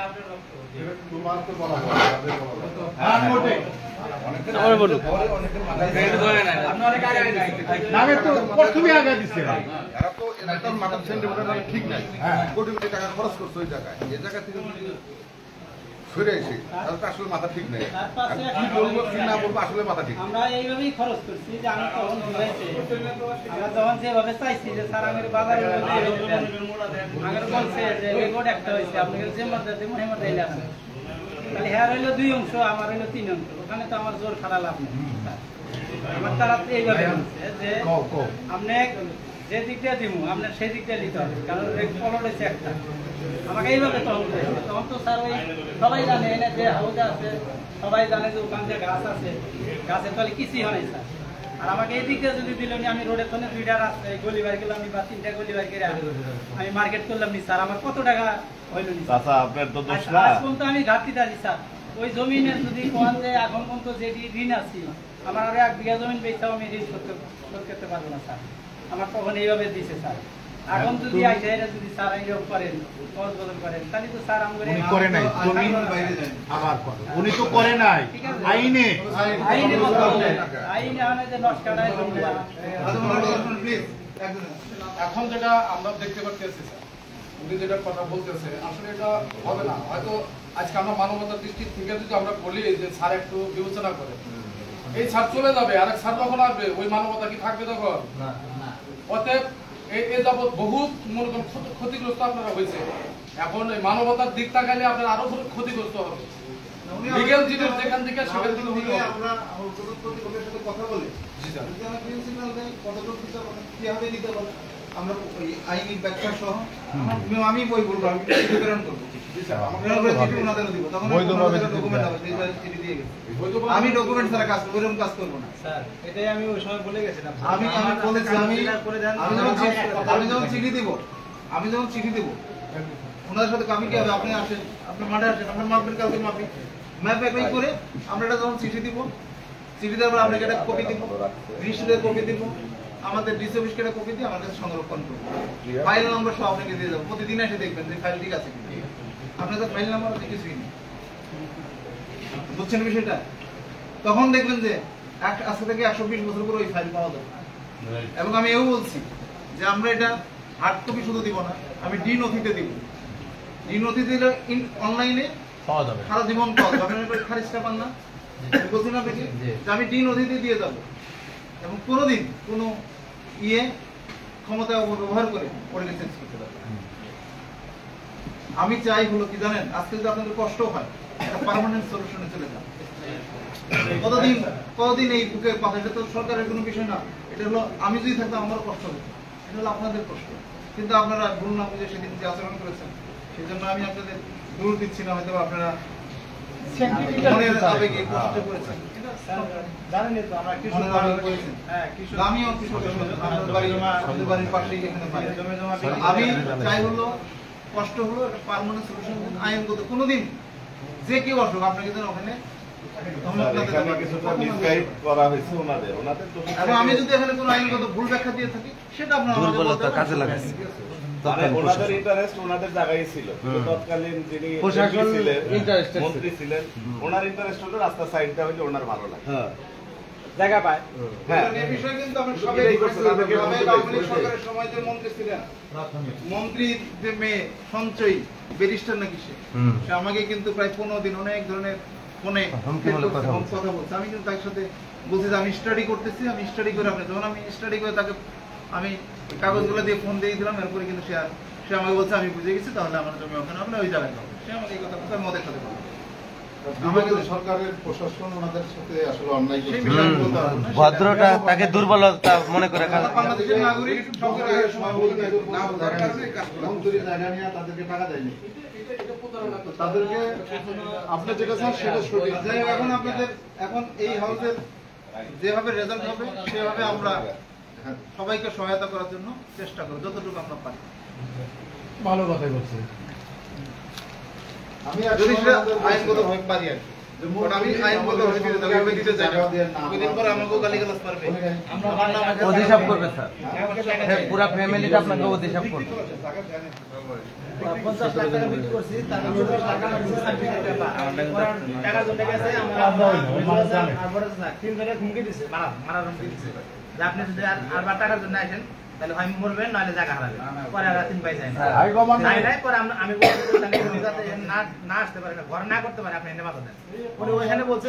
ঠিক নাই, কোটি কোটি টাকা খরচ করছে ওই জায়গায়, এই জায়গা থেকে সরে এসে তাহলে তো আসলে মাথা ঠিক নেই। কি বলবো কি না বলবো আসলে মাথা ঠিক। আমরা এইভাবেই খরচ করছি যে আমি তখন বুঝাইছি, আমরা তখন যেভাবে চাইছি যে স্যার আমাদের বাজারে আমাদের বলছে যে রেকর্ড একটা হয়েছে আপনাকে যে মধ্যে দেবো সেই মধ্যে আছে, তাহলে হ্যাঁ রইলো 2 অংশ, আমার রইলো 3 অংশ। ওখানে তো আমার জোর খারাপ লাভ নেই। আমার তারা এইভাবে বলছে যে আপনি যে দিকটা দিব আপনার সেই দিকটা নিতে হবে, কারণ ফলন হয়েছে একটা। আমাকে এইভাবে তখন বলেছে। তখন তো স্যার ওই সবাই জানে এনে যে হাউজে আছে, সবাই জানে যে ওখান থেকে গাছ আছে, গাছের তলে কিছুই হয় স্যার। আর আমাকে এই দিকটা যদি দিল আমি রোডের তলে 2টা রাস্তা গলি বাড়ি গেলাম বা 3টা গলি বাড়ি করে আমি মার্কেট করলাম নি স্যার, আমার কত টাকা হইল নি চাচা আপনার তো দোষ না। আজ পর্যন্ত আমি ঘাটতি আছি স্যার। ওই জমিনে যদি কোন যে এখন পর্যন্ত যেটি ঋণ আছে, আমার আরো 1 বিঘা জমি বেচাও আমি ঋণ শোধ করতে পারবো না স্যার। আমার তখন এইভাবে দিছে স্যার। এখন যদি আইসা এটা যদি স্যার এইরকম করেন, খরচ বদল করেন, তাহলে তো স্যার আমাদের উনি করে নাই, আবার করে উনি তো করে নাই আইনে আইনে আনে যে নষ্টাটাই এখন যেটা আমরা দেখতে পাচ্ছি স্যার, উনি যেটা কথা বলতেছে আসলে এটা হবে না। হয়তো আজকে আমরা মানবতার দৃষ্টি থেকে যদি আমরা বলি যে স্যার একটু বিবেচনা করে, এই স্যার চলে যাবে, আরেক স্যার যখন আসবে ওই মানবতা কি থাকবে তখন? অতএব এই যাবৎ বহু মনে করেন ক্ষতিগ্রস্ত আপনারা হয়েছে। এখন এই মানবতার দিক তাকালে আপনার আরো ক্ষতিগ্রস্ত হবে। লিগ্যাল জিনিস যেখান থেকে সেখান থেকে হলে আমরা কর্তৃপক্ষের সাথে কথা বলি, যদি আমরা প্রিন্সিপাল দেই কতটুকু দিতে পারবো, কিভাবে দিতে পারবো, আমরা ওই আইনি ব্যাখ্যা সহ আমি বই বলবো, আমি প্রেরণ করবো, আমি ডকুমেন্ট ছাড়া কাজ করবো, এরকম কাজ করবো না স্যার। এটাই আমি ওই সময় বলে গেছিলাম। আমি বলেছি আমি যখন চিঠি দিব ওনাদের সাথে আমি কি হবে, আপনি আসেন, আপনি মাঠে আসেন, আপনার মাপবেন, কালকে মাপি, ম্যাপ একই করে আমরা এটা যখন চিঠি দিব, চিঠি দেওয়ার পর আপনাকে একটা কপি দিব, রেজিস্ট্রিতে কপি দিব, আমাদের ডিসি অফিসকে একটা কপি দিয়ে আমার কাছে সংরক্ষণ করবো, ফাইল নম্বর সব আপনাকে দিয়ে দেবো, প্রতিদিন এসে দেখবেন যে ফাইল ঠিক আছে কিনা। আপনার তো ফাইল নাম্বার আছে কিছুই নেই, বুঝছেন বিষয়টা? তখন দেখবেন যে আজকে থেকে 120 বছর পরে ওই ফাইল পাওয়া যাবে। এবং আমি এও বলছি যে আমরা এটা হার্ড কপি শুধু দিব না, আমি ডি নথিতে দিব। ডি নথি দিলে অনলাইনে পাওয়া যাবে, সারা জীবন পাওয়া যাবে। আপনার খারিজটা পান না, বলছি না আপনাকে যে আমি ডি নথিতে দিয়ে যাব, এবং কোনোদিন কোনো ক্ষমতা অপব্যবহার করে পরে চেঞ্জ করতে পারবে। আমি চাই হলো কি জানেন, আজকে যদি আপনাদের কষ্ট হয় একটা পার্মানেন্ট সলিউশনে চলে যান। কতদিন এই বুকে পাশে, এটা তো সরকারের কোনো বিষয় না, এটা হলো আমি যদি থাকতাম আমারও কষ্ট হতো, এটা হলো আপনাদের কষ্ট। কিন্তু আপনারা ভুল না বুঝে সেদিন যে আচরণ করেছেন, সেই জন্য আমি আপনাদের দূর দিচ্ছি না, হয়তো আপনারা মনের আবেগে কষ্ট করেছেন। জানেনই তো আমরা মনের আবেগে করেছেন। আমিও কৃষকের সন্তান, আমাদের বাড়ির পাশেই এখানে বাড়ি। আমি চাই হলো কষ্ট হলো একটা পার্মানেন্ট সলিউশন, আইনগত কোনোদিন যে কেউ আসুক আপনাকে যেন ওখানে আমি যদি এখানে কোনো আইনগত ভুল ব্যাখ্যা দিয়ে থাকি সেটা আপনার কাজে লাগাচ্ছি। ওনাদের ইন্টারেস্ট ওনাদের জায়গায় ছিল, তৎকালীন যিনি মন্ত্রী ছিলেন ওনার ইন্টারেস্ট হলো রাস্তার সাইডটা হইলে ওনার ভালো লাগে, জায়গা পায়। হ্যাঁ, এই বিষয়ে কিন্তু আমরা সবাই সরকারের সময় যে মন্ত্রী ছিলেন, মন্ত্রীর যে মেয়ে সঞ্চয়ী ব্যারিস্টার নাকি সে আমাকে কিন্তু প্রায় 15 দিন অনেক ধরনের ফোনে কথা বলছে। আমি কিন্তু তার সাথে বলছি যে আমি স্টাডি করতেছি, আমি স্টাডি করে আপনি, যখন আমি স্টাডি করে তাকে আমি কাগজগুলো দিয়ে ফোন দিয়ে দিলাম, এরপরে কিন্তু সে আমাকে বলছে আমি বুঝে গেছি, তাহলে আমার জমি ওখানে আমরা ওই জায়গায় যাবো। সে আমাকে এই কথা বলছে, মদের সাথে বলবো। আমাদের সরকারের প্রশাসন ওনাদের সাথে আসলে অন্যায় সেই করছে। বিষয়ে বলতে পারবো না। ভদ্রটা তাকে দুর্বলতা মনে করে বাংলাদেশের নাগরিক সরকারের সময় বলতে না বোঝার কারণে কাজ করা। মন্ত্রীর জায়গা নিয়ে তাদেরকে টাকা দেয়নি, তাদেরকে আপনি যেটা চান সেটা সঠিক। যাই হোক, এখন এই হাউসের যেভাবে রেজাল্ট হবে সেভাবে আমরা সবাইকে সহায়তা করার জন্য চেষ্টা করব, যতটুকু আমরা পারি। ভালো কথাই বলছে। আমি যদি সেটা আইনগত ভাবে পারি আর কি। আমি আইনগত ভাবে দিতে যাবো, আমি দিতে যাই না। দুদিন পরে আমাকেও গালিগালাজ পারবে। অধিশাপ করবে স্যার, পুরো ফ্যামিলিটা আপনাকে অধিশাপ করবে। 50 লাখ টাকা বিক্রি করছি, তার 40 টাকা টাকা জন্য গেছে আমার 3 জনের হুমকি দিছে, মারার হুমকি দিছে যে আপনি যদি আর টাকার জন্য আসেন তাহলে হয় মরবেন নাহলে জায়গা হারাবেন। পরে আর 3 পাই যায় না, নাই পরে আমি বলছি যাতে না আসতে পারে, ঘর না করতে পারে, আপনি এনে বাধা দেন। পরে ওইখানে বলছে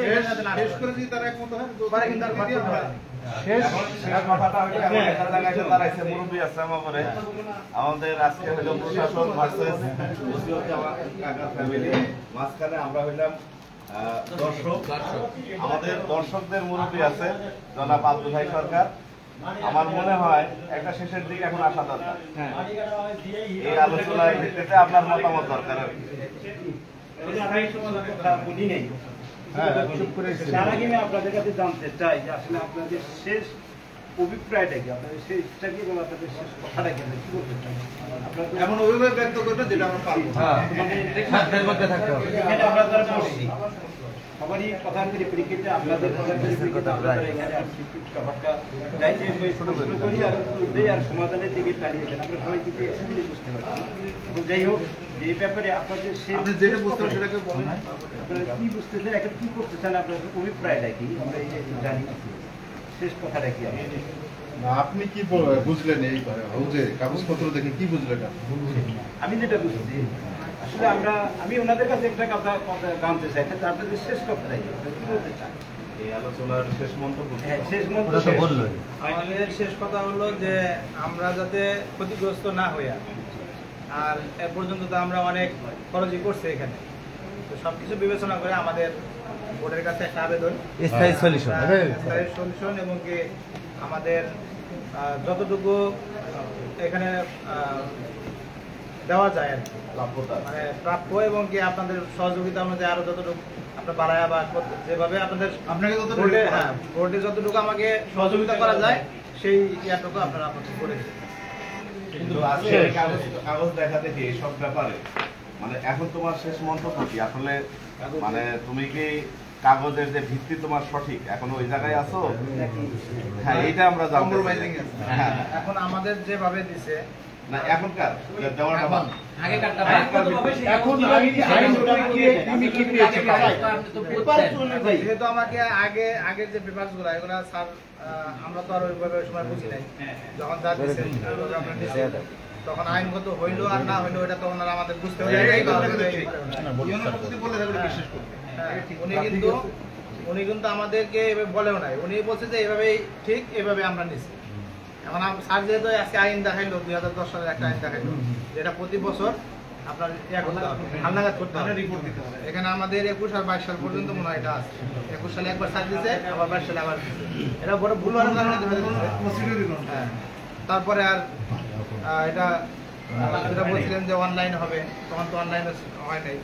শেষ করে যদি তারা একমত হয় পরে কিন্তু আর দিয়ে ঘর আমাদের আজকে হলো প্রশাসন ভার্সেস ফ্যামিলি, মাঝখানে আমরা হইলাম দর্শক। আমাদের দর্শকদের মুরব্বী আছে জনাব আব্দুল ভাই সরকার। আমার মনে হয় একটা শেষের দিকে এখন আসা দরকার, এই আলোচনার ভিত্তিতে আপনার মতামত দরকার আর কি। তার আগে আমি আপনাদের কাছে জানতে চাই যে আসলে আপনাদের শেষ অভিপ্রায়টা কি, আপনাদের শেষটা কি এবং আপনাদের শেষ কথাটা কি, কি বলতে চান? এমন অভিপ্রায় ব্যক্ত করবে যেটা আমরা পারবো। হাতের মধ্যে থাকতে হবে। এখানে আমরা যারা বসছি সবারই কথার পরিপ্রেক্ষিতে আপনাদের কথার পরিপ্রেক্ষিতে আমরা যারা এখানে আসছি ব্যাপারটা চাইছি প্রশ্ন করি আর উঠে আর সমাধানের দিকে দাঁড়িয়ে যান, আমরা সবাই দিকে একসাথে বুঝতে পারি। এবং যাই হোক, এই ব্যাপারে আপনাদের আপনি যেটা বুঝতে পারেন সেটাকে বলেন। আপনারা কি বুঝতেছেন, একটা কি করতে চান, আপনাদের অভিপ্রায়টা কি, আমরা এই যে জানি শেষ কথাটা কি? না, আপনি কি বুঝলেন এই হাউজে কাগজপত্র দেখে কি বুঝলেন? আমি যেটা বুঝছি আসলে আমি ওনাদের কাছে একটা কথা জানতে চাই, আপনাদের শেষ কথাটাই কি বলতে চান এই আলোচনার শেষ মন্তব্য? হ্যাঁ, শেষ মন্তব্য বললেন। আমাদের শেষ কথা হলো যে আমরা যাতে ক্ষতিগ্রস্ত না হইয়া, আর এ পর্যন্ত তো আমরা অনেক খরচই করছি এখানে, তো সবকিছু বিবেচনা করে আমাদের বোর্ডের কাছে একটা আবেদন, স্থায়ী সলিউশন, স্থায়ী সলিউশন, এবং কি আমাদের যতটুকু এখানে দেওয়া যায় আর কি, মানে প্রাপ্য, এবং কি আপনাদের সহযোগিতা অনুযায়ী আরো যতটুকু আপনার বাড়ায়া বা যেভাবে আপনাদের আপনাকে বোর্ডে যতটুকু আমাকে সহযোগিতা করা যায় সেই ইয়াটুকু আপনারা আমাকে করে দিন। কিন্তু আজকে কাগজ দেখাতে কি এইসব ব্যাপারে মানে এখন তোমার শেষ মন্তব্য কি আসলে? মানে তুমি কি কাগজের যে ভিত্তি তোমার সঠিক এখন ওই জায়গায় আছো, হ্যাঁ এইটা আমরা জানতে চাই। হ্যাঁ এখন আমাদের যেভাবে দিছে না এখনকার দেওয়াটা বাদ। যেহেতু আমাকে আগের যে পেপারসগুলো এগুলো স্যার আমরা তো আর ওইভাবে ওই সময় বুঝি নাই, যখন যা দিচ্ছেন তখন আইনগত হইলো আর না হইলো এটা তখন আর আমাদের বুঝতে হবে। উনি কিন্তু আমাদেরকে এভাবে বলেও নাই, উনি বলছে যে এভাবেই ঠিক, এভাবে আমরা নিচ্ছি। এখন স্যার যেহেতু আজকে আইন দেখাইলো 2010 সালের একটা আইন দেখাইলো, যেটা প্রতি বছর আপনার হালনাগাদ করতে হবে, রিপোর্ট দিতে হবে। এখানে আমাদের 21 আর 22 সাল পর্যন্ত মনে হয় এটা আছে। 21 সালে একবার স্যার দিচ্ছে, আবার 22 সালে আবার দিচ্ছে। এটা বড় ভুল হওয়ার কারণে হ্যাঁ। তারপরে আর এটা যেটা বলছিলেন যে অনলাইন হবে, তখন তো অনলাইন হয় নাই।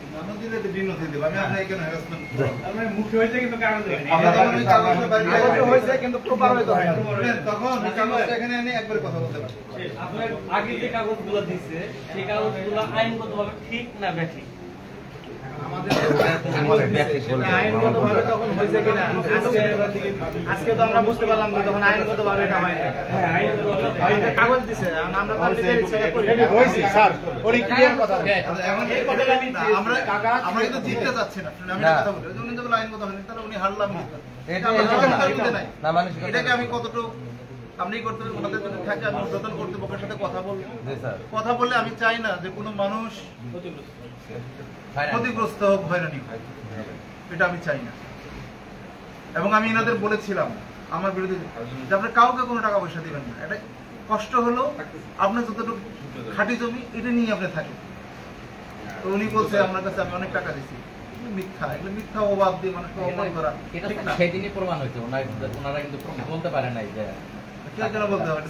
কিন্তু প্রপার হয়তো হয় না। তখন এখানে এনে একবারে কথা বলতে পারি। আপনার আগে যে কাগজগুলো দিচ্ছে সেই কাগজগুলো আইনগতভাবে ঠিক না ব্যাঠিক? আইনগতভাবে তখন হয়েছে কিনা আজকে তো আমরা বুঝতে পারলাম যে তখন আইনগতভাবে এটা হয় না। কাগজ দিছে আমরা আমরা কিন্তু জিততে যাচ্ছি না, আমি কথা বলি যেগুলো আইনগত হয়নি তাহলে উনি হারলাম। এটাকে আমি কতটুকু আপনি করতে ওনাদের যদি থাকে আমি উদ্বোধন কর্তৃপক্ষের সাথে কথা বলবো। কথা বললে আমি চাই না যে কোনো মানুষ ক্ষতিগ্রস্ত হোক, হয়রানি হয়, এটা আমি চাই না। এবং আমি এনাদের বলেছিলাম আমার বিরুদ্ধে যে আপনার কাউকে কোনো টাকা পয়সা দিবেন না, এটা কষ্ট হলো আপনার যতটুকু খাঁটি জমি এটা নিয়ে আপনি থাকেন। তো উনি বলছে আপনার কাছে আমি অনেক টাকা দিচ্ছি, মিথ্যা, এগুলো মিথ্যা অভাব দিয়ে মানুষকে অপমান করা সেদিনই প্রমাণ হয়েছে, ওনারা কিন্তু বলতে পারে নাই যে বলতে হবে।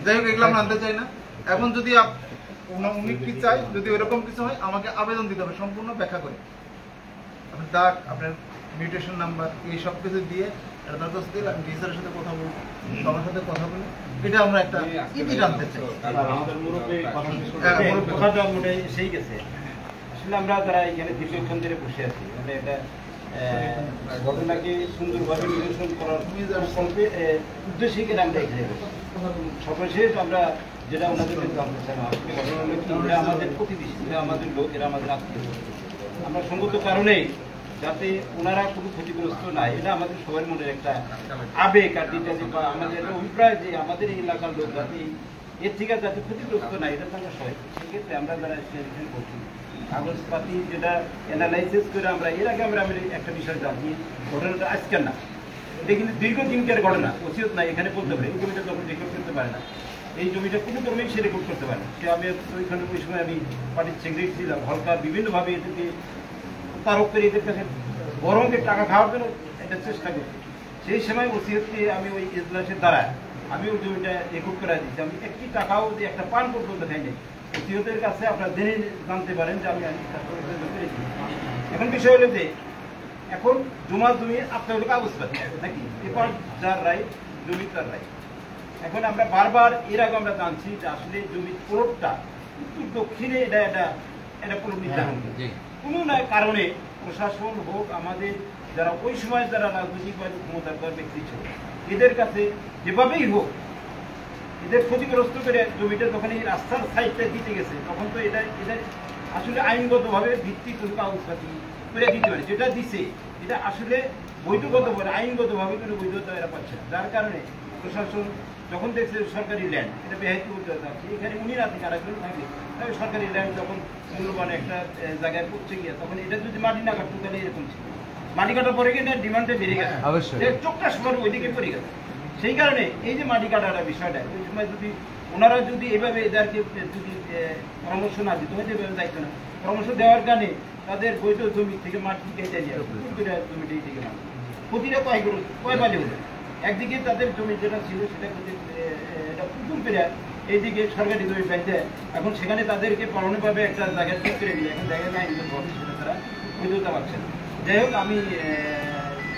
যাই হোক এগুলো আমরা আনতে চাই না। এখন যদি উনি কি চাই, যদি ওইরকম কিছু হয় আমাকে আবেদন দিতে হবে সম্পূর্ণ ব্যাখ্যা করে, আপনার ডাক, আপনার মিউটেশন নাম্বার, এই সব কিছু দিয়ে এটা দরখাস্ত দিলে আমি টিচারের সাথে কথা বলবো, সবার সাথে কথা বলে এটা আমরা একটা ইতি জানতে চাই। সেই গেছে আসলে আমরা যারা এখানে দীর্ঘক্ষণ ধরে বসে আছি, মানে এটা ঘটনাকে সুন্দরভাবে নিরসন করার উদ্দেশ্যে কিনা আমরা এখানে সর্বশেষ আমরা যেটা ওনাদের জানতে চাই ঘটনা হলো কি, এরা আমাদের প্রতিবেশী, এরা আমাদের লোক, এরা আমাদের আত্মীয়। আমরা সঙ্গত কারণেই যাতে ওনারা কোনো ক্ষতিগ্রস্ত নাই, এটা আমাদের সবার মনের একটা আবেগ আর যেটা বা আমাদের একটা অভিপ্রায় যে আমাদের এই এলাকার লোক যাতে এর থেকে যাতে ক্ষতিগ্রস্ত নাই, এটা তো আমরা সবাই। সেক্ষেত্রে আমরা যারা করছি কাগজপাতি যেটা অ্যানালাইসিস করে আমরা এর আগে আমরা একটা বিষয় জানি, ঘটনাটা আজকের না, এটা কিন্তু দীর্ঘদিনকার ঘটনা, ওসিয়ত নাই এখানে বলতে পারে এই জমিটা যখন রেকর্ড করতে পারে না, এই জমিটা কোনো কর্মেই সে রেকর্ড করতে পারে না। সে আমি ওইখানে ওই সময় আমি পার্টির সেক্রেটারি ছিলাম, হলকার বিভিন্নভাবে এদেরকে তারক করে এদের কাছে বরংকে টাকা খাওয়ার জন্য এটা চেষ্টা করি। সেই সময় ওসিয়তকে আমি ওই এজলাসের দ্বারা আমি ওই জমিটা রেকর্ড করে দিচ্ছি, আমি একটি টাকাও যে একটা পান পর্যন্ত খাইনি। ওসিয়তের কাছে আপনারা জেনে জানতে পারেন যে আমি করেছি। এখন বিষয় হলো যে এখন জমা জমি আপনার হলো কাগজপাতি নাকি, এরপর যার রাইট জমি তার রাইট। এখন আমরা বারবার এর আগে আমরা জানছি যে আসলে জমির প্লটটা উত্তর দক্ষিণে এটা এটা এটা প্লট নির্ধারণ করে কোনো না কারণে প্রশাসন হোক আমাদের যারা ওই সময় যারা রাজনৈতিকভাবে ক্ষমতার ব্যক্তি ছিল এদের কাছে যেভাবেই হোক এদের ক্ষতিগ্রস্ত করে জমিটা যখন এই রাস্তার সাইডটা দিতে গেছে তখন তো এটা এদের আসলে আইনগতভাবে ভিত্তি কোনো কাগজপাতি করে দিতে পারে, যেটা দিছে এটা আসলে বৈধগতভাবে আইনগতভাবে কোনো বৈধতা এরা পাচ্ছে না। যার কারণে প্রশাসন যখন দেখছে সরকারি ল্যান্ড এটা বেহাইতি করতে যাচ্ছে, এখানে উনি না থেকে আরেকজন থাকে, তবে সরকারি ল্যান্ড যখন মূল্যবান একটা জায়গায় পড়ছে গিয়ে তখন এটা যদি মাটি না কাটতো তাহলে এরকম ছিল। মাটি কাটার পরে কিন্তু ডিমান্ডটা বেড়ে গেছে, চোখটা সবার ওইদিকে পড়ে গেছে। সেই কারণে এই যে মাটি কাটার বিষয়টা ওই সময় যদি ওনারা যদি এভাবে এদেরকে যদি পরামর্শ না দিত হয়তো এভাবে যাইতো না। পরামর্শ দেওয়ার কারণে তাদের বৈধ জমি থেকে মাটি কেটে নিয়ে জমিটা এই থেকে মাটি প্রতিটা কয় বালি হলো, একদিকে তাদের জমি যেটা ছিল সেটা এটা পুকুর পেরে এইদিকে সরকারি জমি পাইতে এখন সেখানে তাদেরকে পরণভাবে একটা জায়গায় ঠিক করে দিলে এখন জায়গায় নাই সেটা তারা বৈধতা পাচ্ছে না। যাই হোক আমি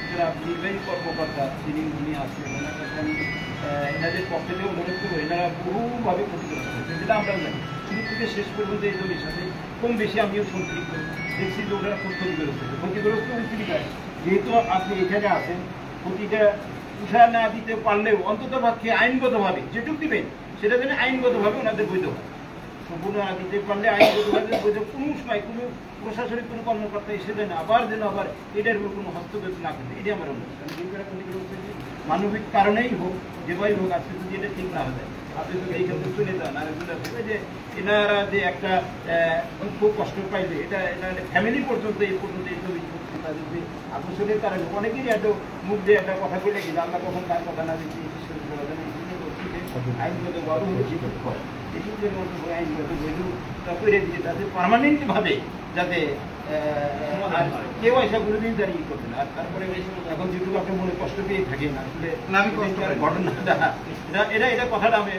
যারা নির্বাহী কর্মকর্তা যিনি উনি আছেন ওনার কাছে আমি এনাদের পক্ষ থেকে অনুরোধ করবো, এনারা বহুভাবে ক্ষতিগ্রস্ত হচ্ছে যেটা আমরা জানি। শুরু থেকে শেষ পর্যন্ত এই জমির সাথে কম বেশি আমিও সম্পৃক্ত। দেখছি যে ওরা খুব ক্ষতিগ্রস্ত হয়েছে। ক্ষতিগ্রস্ত হয়েছে যেহেতু আপনি এখানে আছেন, ক্ষতিটা উঠা না দিতে পারলেও অন্তত পক্ষে আইনগতভাবে যেটুকু দিবেন সেটা যেন আইনগতভাবে ওনাদের বৈধ হয়। সম্পূর্ণ না দিতে পারলে আইনগতভাবে বৈধ, কোনো সময় কোনো প্রশাসনিক কোনো কর্মকর্তা এসে দেন আবার এটার উপর কোনো হস্তক্ষেপ না করবে, এটাই আমার অনুরোধ। মানবিক কারণেই হোক, যেভাবেই হোক, আজকে যদি এটা ঠিক না হয়, আপনি যদি এইখান থেকে চলে যান আর ভেবে যে এনারা যে একটা খুব কষ্ট পাইবে, এটা ফ্যামিলি পর্যন্ত এই ছবি তাদের যে আকর্ষণের কারণে অনেকেরই এত মুখ দিয়ে একটা কথা বলে গেছে, আমরা কখন তার কথা না দিচ্ছি আইনগত বড় হয়েছে এটি যে আইনগত বৈধতা করে দিচ্ছে তাদের পার্মানেন্ট ভাবে, যাতে কেউ এসে কোনোদিন দাঁড়িয়ে করবে না। আর তারপরে এখন যেটুকু আপনার মনে কষ্ট পেয়ে থাকে না ঘটনাটা এটা কথাটা আমি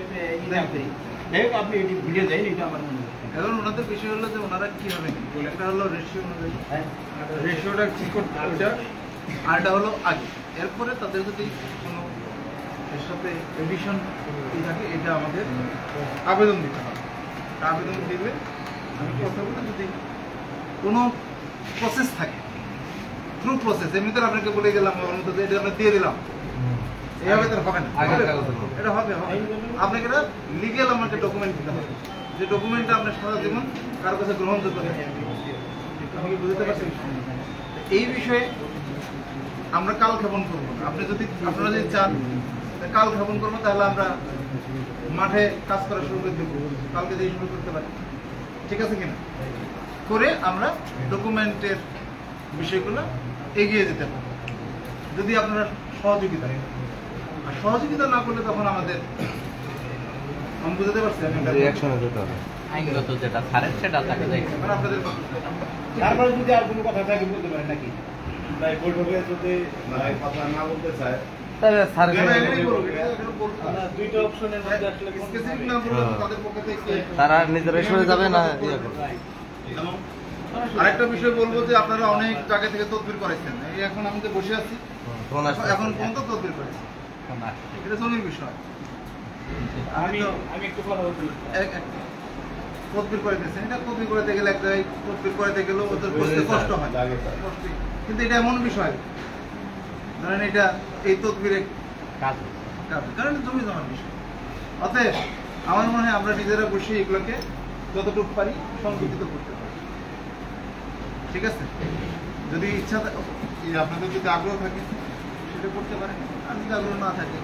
ইনাম করি। যাই হোক, আপনি এটি ভুলে যাই, এটা আমার মনে হয়। এখন ওনাদের বিষয় হলো যে ওনারা কি হবে, একটা হলো রেশিও অনুযায়ী, রেশিওটা কি করতে ওটা, আর এটা হলো আগে। এরপরে তাদের যদি কোনো এর সাথে এডিশন থাকে, এটা আমাদের আবেদন দিতে হবে। আবেদন দিলে আমি কথা বলি, যদি কোনো প্রসেস থাকে, থ্রু প্রসেস, এমনিতে আপনাকে বলে গেলাম অন্তত এটা আমরা দিয়ে দিলাম, এইভাবে তো হবে না, এটা হবে আপনাকে এটা লিগেল আমাকে ডকুমেন্ট দিতে হবে, যে ডকুমেন্টটা আপনার সারা জীবন কারো কাছে গ্রহণযোগ্য থাকে। আমি কি বুঝতে পারছি? এই বিষয়ে আমরা কাল ক্ষেপণ করবো না। আপনারা যদি চান কাল ক্ষেপণ করবো, তাহলে আমরা মাঠে কাজ করা শুরু করে দেবো, কালকে দিয়ে শুরু করতে পারি, ঠিক আছে কিনা? করে আমরা ডকুমেন্টের বিষয়গুলো এগিয়ে যেতে পারি, যদি আপনারা সহযোগিতা। আর সহযোগিতা না করলে তখন আমাদের, আমি বুঝতে পারছি আইনগত যেটা ছাড়েন সেটা তাকে দেয়। আপনাদের তারপরে যদি আর কোনো কথা থাকে বলতে পারেন নাকি? তাই বৈঠকে যদি কথা না বলতে চায়, দুইটা অপশনের মধ্যে আসলে স্পেসিফিক না বললে তাদের পক্ষে থেকে তারা নিজেরা সরে যাবে না। আরেকটা বিষয় বলবো যে আপনারা অনেক জায়গা থেকে তদবির করেছেন, এই এখন আমি তো বসে আছি, এখন পর্যন্ত তদবির করেছি, এটা জমির বিষয়। আমি একটু কথা বলতে তদবির করে দিয়েছেন, এটা তদবির করতে গেলে একটা তদবির করতে গেলেও ওদের বুঝতে কষ্ট হয়, কিন্তু এটা এমন বিষয় ধরেন এটা এই তদবিরে কারণ জমি জমার বিষয়। অতএব আমার মনে হয় আমরা নিজেরা বসে এগুলোকে যতটুকু পারি সংগঠিত করতে পারি, ঠিক আছে? যদি ইচ্ছা আপনাদের যদি আগ্রহ থাকে সেটা করতে পারেন, আর যদি আগ্রহ না থাকে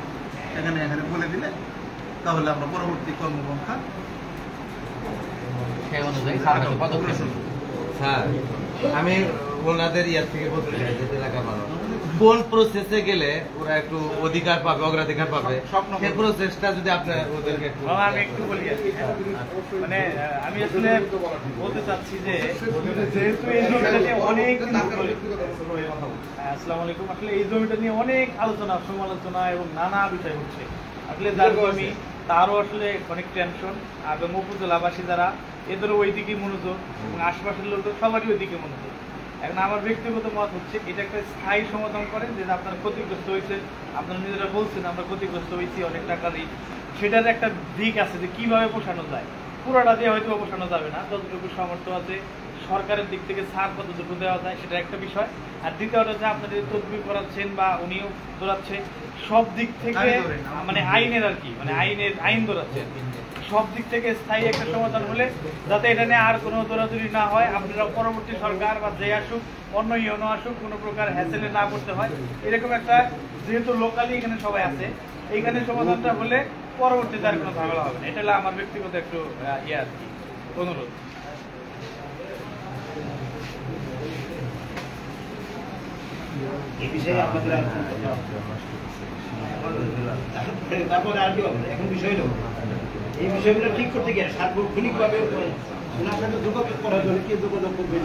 এখানে বলে দিলে তাহলে আমরা পরবর্তী কর্মপন্থা সেই অনুযায়ী স্যার আমি ওনাদের ইয়ার থেকে বলতে চাই যে এলাকা মানুষ কোন প্রসেসে গেলে ওরা একটু অধিকার পাবে, অগ্রাধিকার পাবে, সেই প্রসেসটা যদি আপনার ওদেরকে আমি একটু বলি। মানে আমি আসলে বলতে চাচ্ছি যে যেহেতু এই জমিটা নিয়ে অনেক, আসসালামু আলাইকুম, আসলে এই জমিটা নিয়ে অনেক আলোচনা সমালোচনা এবং নানা বিষয় হচ্ছে। আসলে যার জমি তারও আসলে অনেক টেনশন, এবং উপজেলাবাসী যারা এদেরও ওই দিকে মনোযোগ, এবং আশপাশের লোকদের সবারই ওই দিকে মনোযোগ। এখন আমার ব্যক্তিগত মত হচ্ছে এটা একটা স্থায়ী সমাধান করেন, যে আপনারা ক্ষতিগ্রস্ত হয়েছে, আপনারা নিজেরা বলছেন আমরা ক্ষতিগ্রস্ত হয়েছি অনেক টাকারই, সেটার একটা দিক আছে যে কিভাবে পোষানো যায়। পুরোটা দিয়ে হয়তো পোষানো যাবে না, যতটুকু সামর্থ্য আছে সরকারের দিক থেকে ছাড় কতটুকু দেওয়া যায় সেটা একটা বিষয়। আর দ্বিতীয়টা যে আপনাদের তদবির করাচ্ছেন বা উনিও দৌড়াচ্ছে, সব দিক থেকে মানে আইনের আর কি, মানে আইন দৌড়াচ্ছে আর কি, সব দিক থেকে স্থায়ী একটা সমাধান হলে যাতে এটা নিয়ে আর কোনো দৌড়াদৌড়ি না হয়, আপনারা পরবর্তী সরকার বা যে আসুক, অন্য ইউনো আসুক, কোনো প্রকার হ্যাসেলে না করতে হয়, এরকম একটা, যেহেতু লোকালি এখানে সবাই আছে, এইখানে সমাধানটা হলে পরবর্তীতে আর কোনো ঝামেলা হবে না। এটা হলো আমার ব্যক্তিগত একটু ইয়ে আর কি, অনুরোধ। এই বিষয়ে আপনাদের তারপরে আর কি হবে, এখন বিষয় হলো এই বিষয়গুলো ঠিক করতে গিয়ে সার্বক্ষণিকভাবে আপনাদের যোগাযোগ করা হলে কে যোগাযোগ করবেন,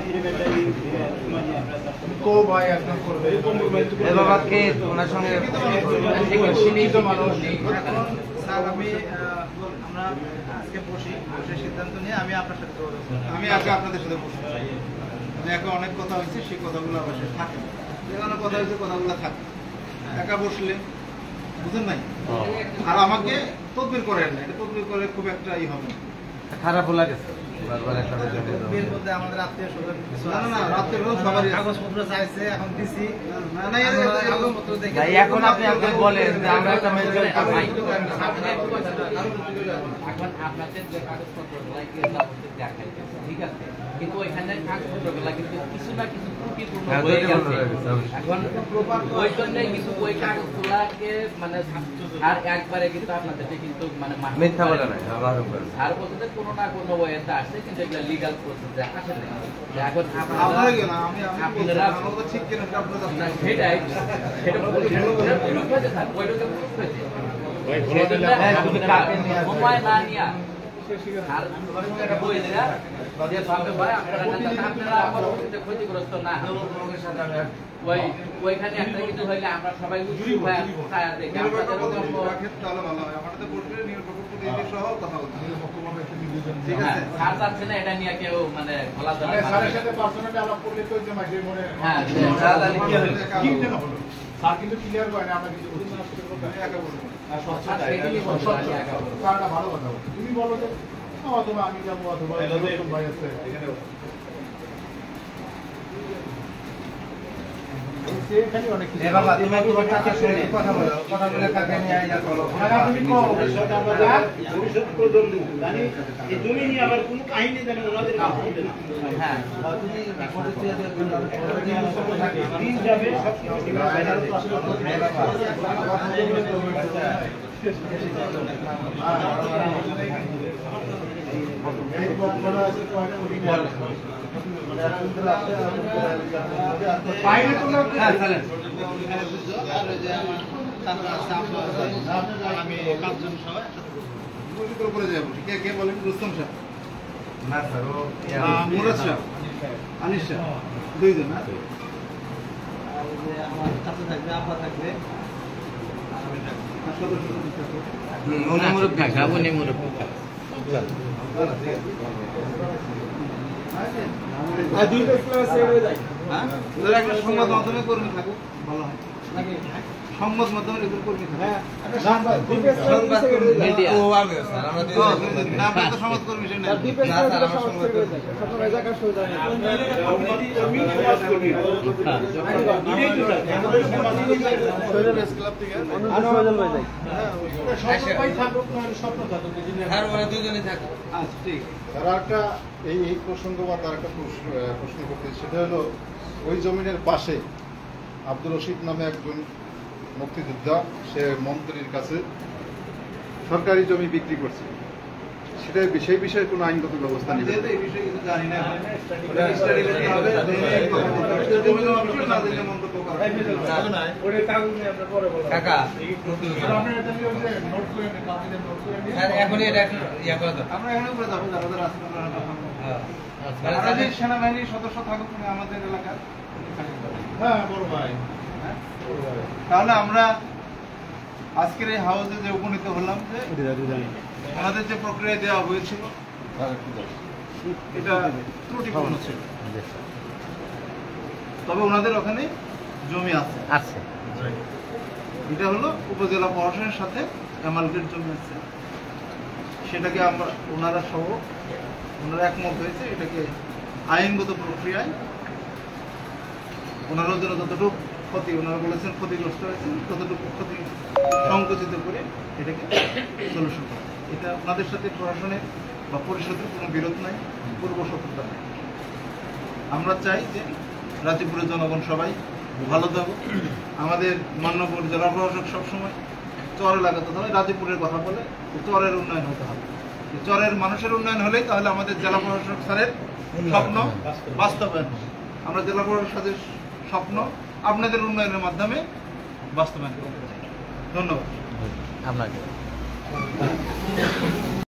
ওনার সঙ্গে আমরা আজকে বসে সিদ্ধান্ত নিয়ে আমি আপনার সাথে আমি আগে আপনাদের সাথে বসতে চাই। একা অনেক কথা হয়েছে, সেই কথাগুলো অবশ্যই থাকে, যেখানে কথা হয়েছে কথাগুলো থাকে, একা বসলে বুঝেন নাই। আর আমাকে তদবির করেন না, এটা তদবির করে খুব একটা ই হবে, খারাপও লাগেছে বারবার একটা এর মধ্যে আমাদের আত্মীয়-স্বজন কিছু আছে। না, আত্মীয়-স্বজন সবারই কাগজপত্র চাইছে, এখন দিছি। কাগজপত্র দেখে ভাই এখন আপনি আমাকে বলেন যে আমরা একটা মেডিকেল এখন আপনাদের যে কাগজপত্রগুলো দেখাইছে, ঠিক আছে, কিন্তু ওইখানে কাগজপত্রগুলো কিন্তু কিছু না কিছু ত্রুটিপূর্ণ হয়ে গেছে। এখন ওই জন্যই কিন্তু ওই কাগজগুলাকে মানে আর একবারে কিন্তু আপনাদেরকে কিন্তু মানে মিথ্যা বলে নাই আর বলতে কোনো না কোনো ওয়েতে আসছে, কিন্তু এগুলো লিগাল প্রসেসে আসে না। এখন আপনারা কেন আপনারা আমাদের ঠিক কেন আপনারা সেটাই সেটা প্রুফ হয়েছে স্যার, ওইটাকে প্রুফ হয়েছে। সময় না নিয়া আর একটা বই দেয়া যে ভাবে ভাই আপনারা আমার ক্ষতিগ্রস্ত না ওইখানে একটা কিছু হইলে আমরা সবাই উৎসুক হয়ে ছায়া দেখি। স্যার চাচ্ছে না এটা নিয়ে কেউ মানে খোলা স্যারের সাথে পার্সোনালি আলাপ করলে তো যে মাঝে মনে হ্যাঁ কি যেন হলো স্যার কিন্তু ক্লিয়ার করে না, আমরা কিছু বলছি না, একা বলবো স্যারটা ভালো কথা বলছে। তুমি বলো যে অথবা আমি যাবো অথবা ভাই আছে এখানে বাবা তুমি তোমার কাছে শুনে কথা বলো, কথা বলে কাকে নিয়ে আইয়া চলো। তুমি কও ভবিষ্যৎ প্রজন্ম জানি এই জমি নিয়ে আবার কোনো কাহিনী জানি ওনাদের কাছে হবে না। হ্যাঁ দিন যাবে সব কিছু বাইরে তো লোক আমি 5 জন সবাই করে যাবো। কে বলেন? রুস্তম সাহেব, না স্যার ও মুরাদ সাহেব, আনিস সাহেব, 2 জন। আর আমার কাছে থাকবে, আপা থাকবে, আর সদস্য একটা সংবাদ মাধ্যমে কর্মী থাকুক ভালো হয়, সংবাদ মাধ্যমে এগুলো কর্মী থাকুক। আপনার তো সমাজ কর্মী সে নাই। আচ্ছা ঠিক। তারা একটা এই প্রসঙ্গ বা তার একটা প্রশ্ন করতে, সেটা হলো ওই জমিনের পাশে আব্দুল রশিদ নামে একজন মুক্তিযোদ্ধা, সে মন্ত্রীর কাছে সরকারি জমি বিক্রি করছে, সেটা সেই বিষয়ে কোনো আইনগত ব্যবস্থা নেবে? এই বিষয়ে কিছু জানি না, স্টাডি করতে হবে, জমি জমা বিষয়ে না দিলে মন্তব্য করা যাবে না। কাকা নোট করে নিন, কাগজে নোট করে নিন। এখনই এটা একটা ইয়া করা দরকার। আমরা এখানে উপরে যাবো, যারা যারা আসতে আমরা যে সেনাবাহিনীর সদস্য থাকুক না আমাদের এলাকার, হ্যাঁ বড় ভাই, তাহলে আমরা আজকের এই হাউসে যে উপনীত হলাম যে আমাদের যে প্রক্রিয়া দেওয়া হয়েছিল এটা ত্রুটিপূর্ণ ছিল, তবে ওনাদের ওখানে জমি আছে। আচ্ছা এটা হলো উপজেলা প্রশাসনের সাথে এমআলপির জমি আছে, সেটাকে আমরা ওনারা সহ ওনারা একমত হয়েছে, এটাকে আইনগত প্রক্রিয়ায় ওনারা যেন যতটুকু ক্ষতি, ওনারা বলেছেন ক্ষতিগ্রস্ত হয়েছে, ততটুকু ক্ষতি সংকুচিত করে এটাকে সলিউশন করা। এটা ওনাদের সাথে প্রশাসনের বা পরিষদের কোনো বিরোধ নাই, পূর্ব শত্রুতা নেই। আমরা চাই যে রাজীবপুরের জনগণ সবাই ভালো থাকুক। আমাদের মান্যবর জেলা প্রশাসক সবসময় চর এলাকাতে হবে, রাজীবপুরের কথা বলে চরের উন্নয়ন হতে হবে। চরের মানুষের উন্নয়ন হলেই তাহলে আমাদের জেলা প্রশাসক স্যারের স্বপ্ন বাস্তবায়ন হবে। আমরা জেলা প্রশাসক স্যারের স্বপ্ন আপনাদের উন্নয়নের মাধ্যমে বাস্তবায়ন করতে চাই। ধন্যবাদ আপনাকে।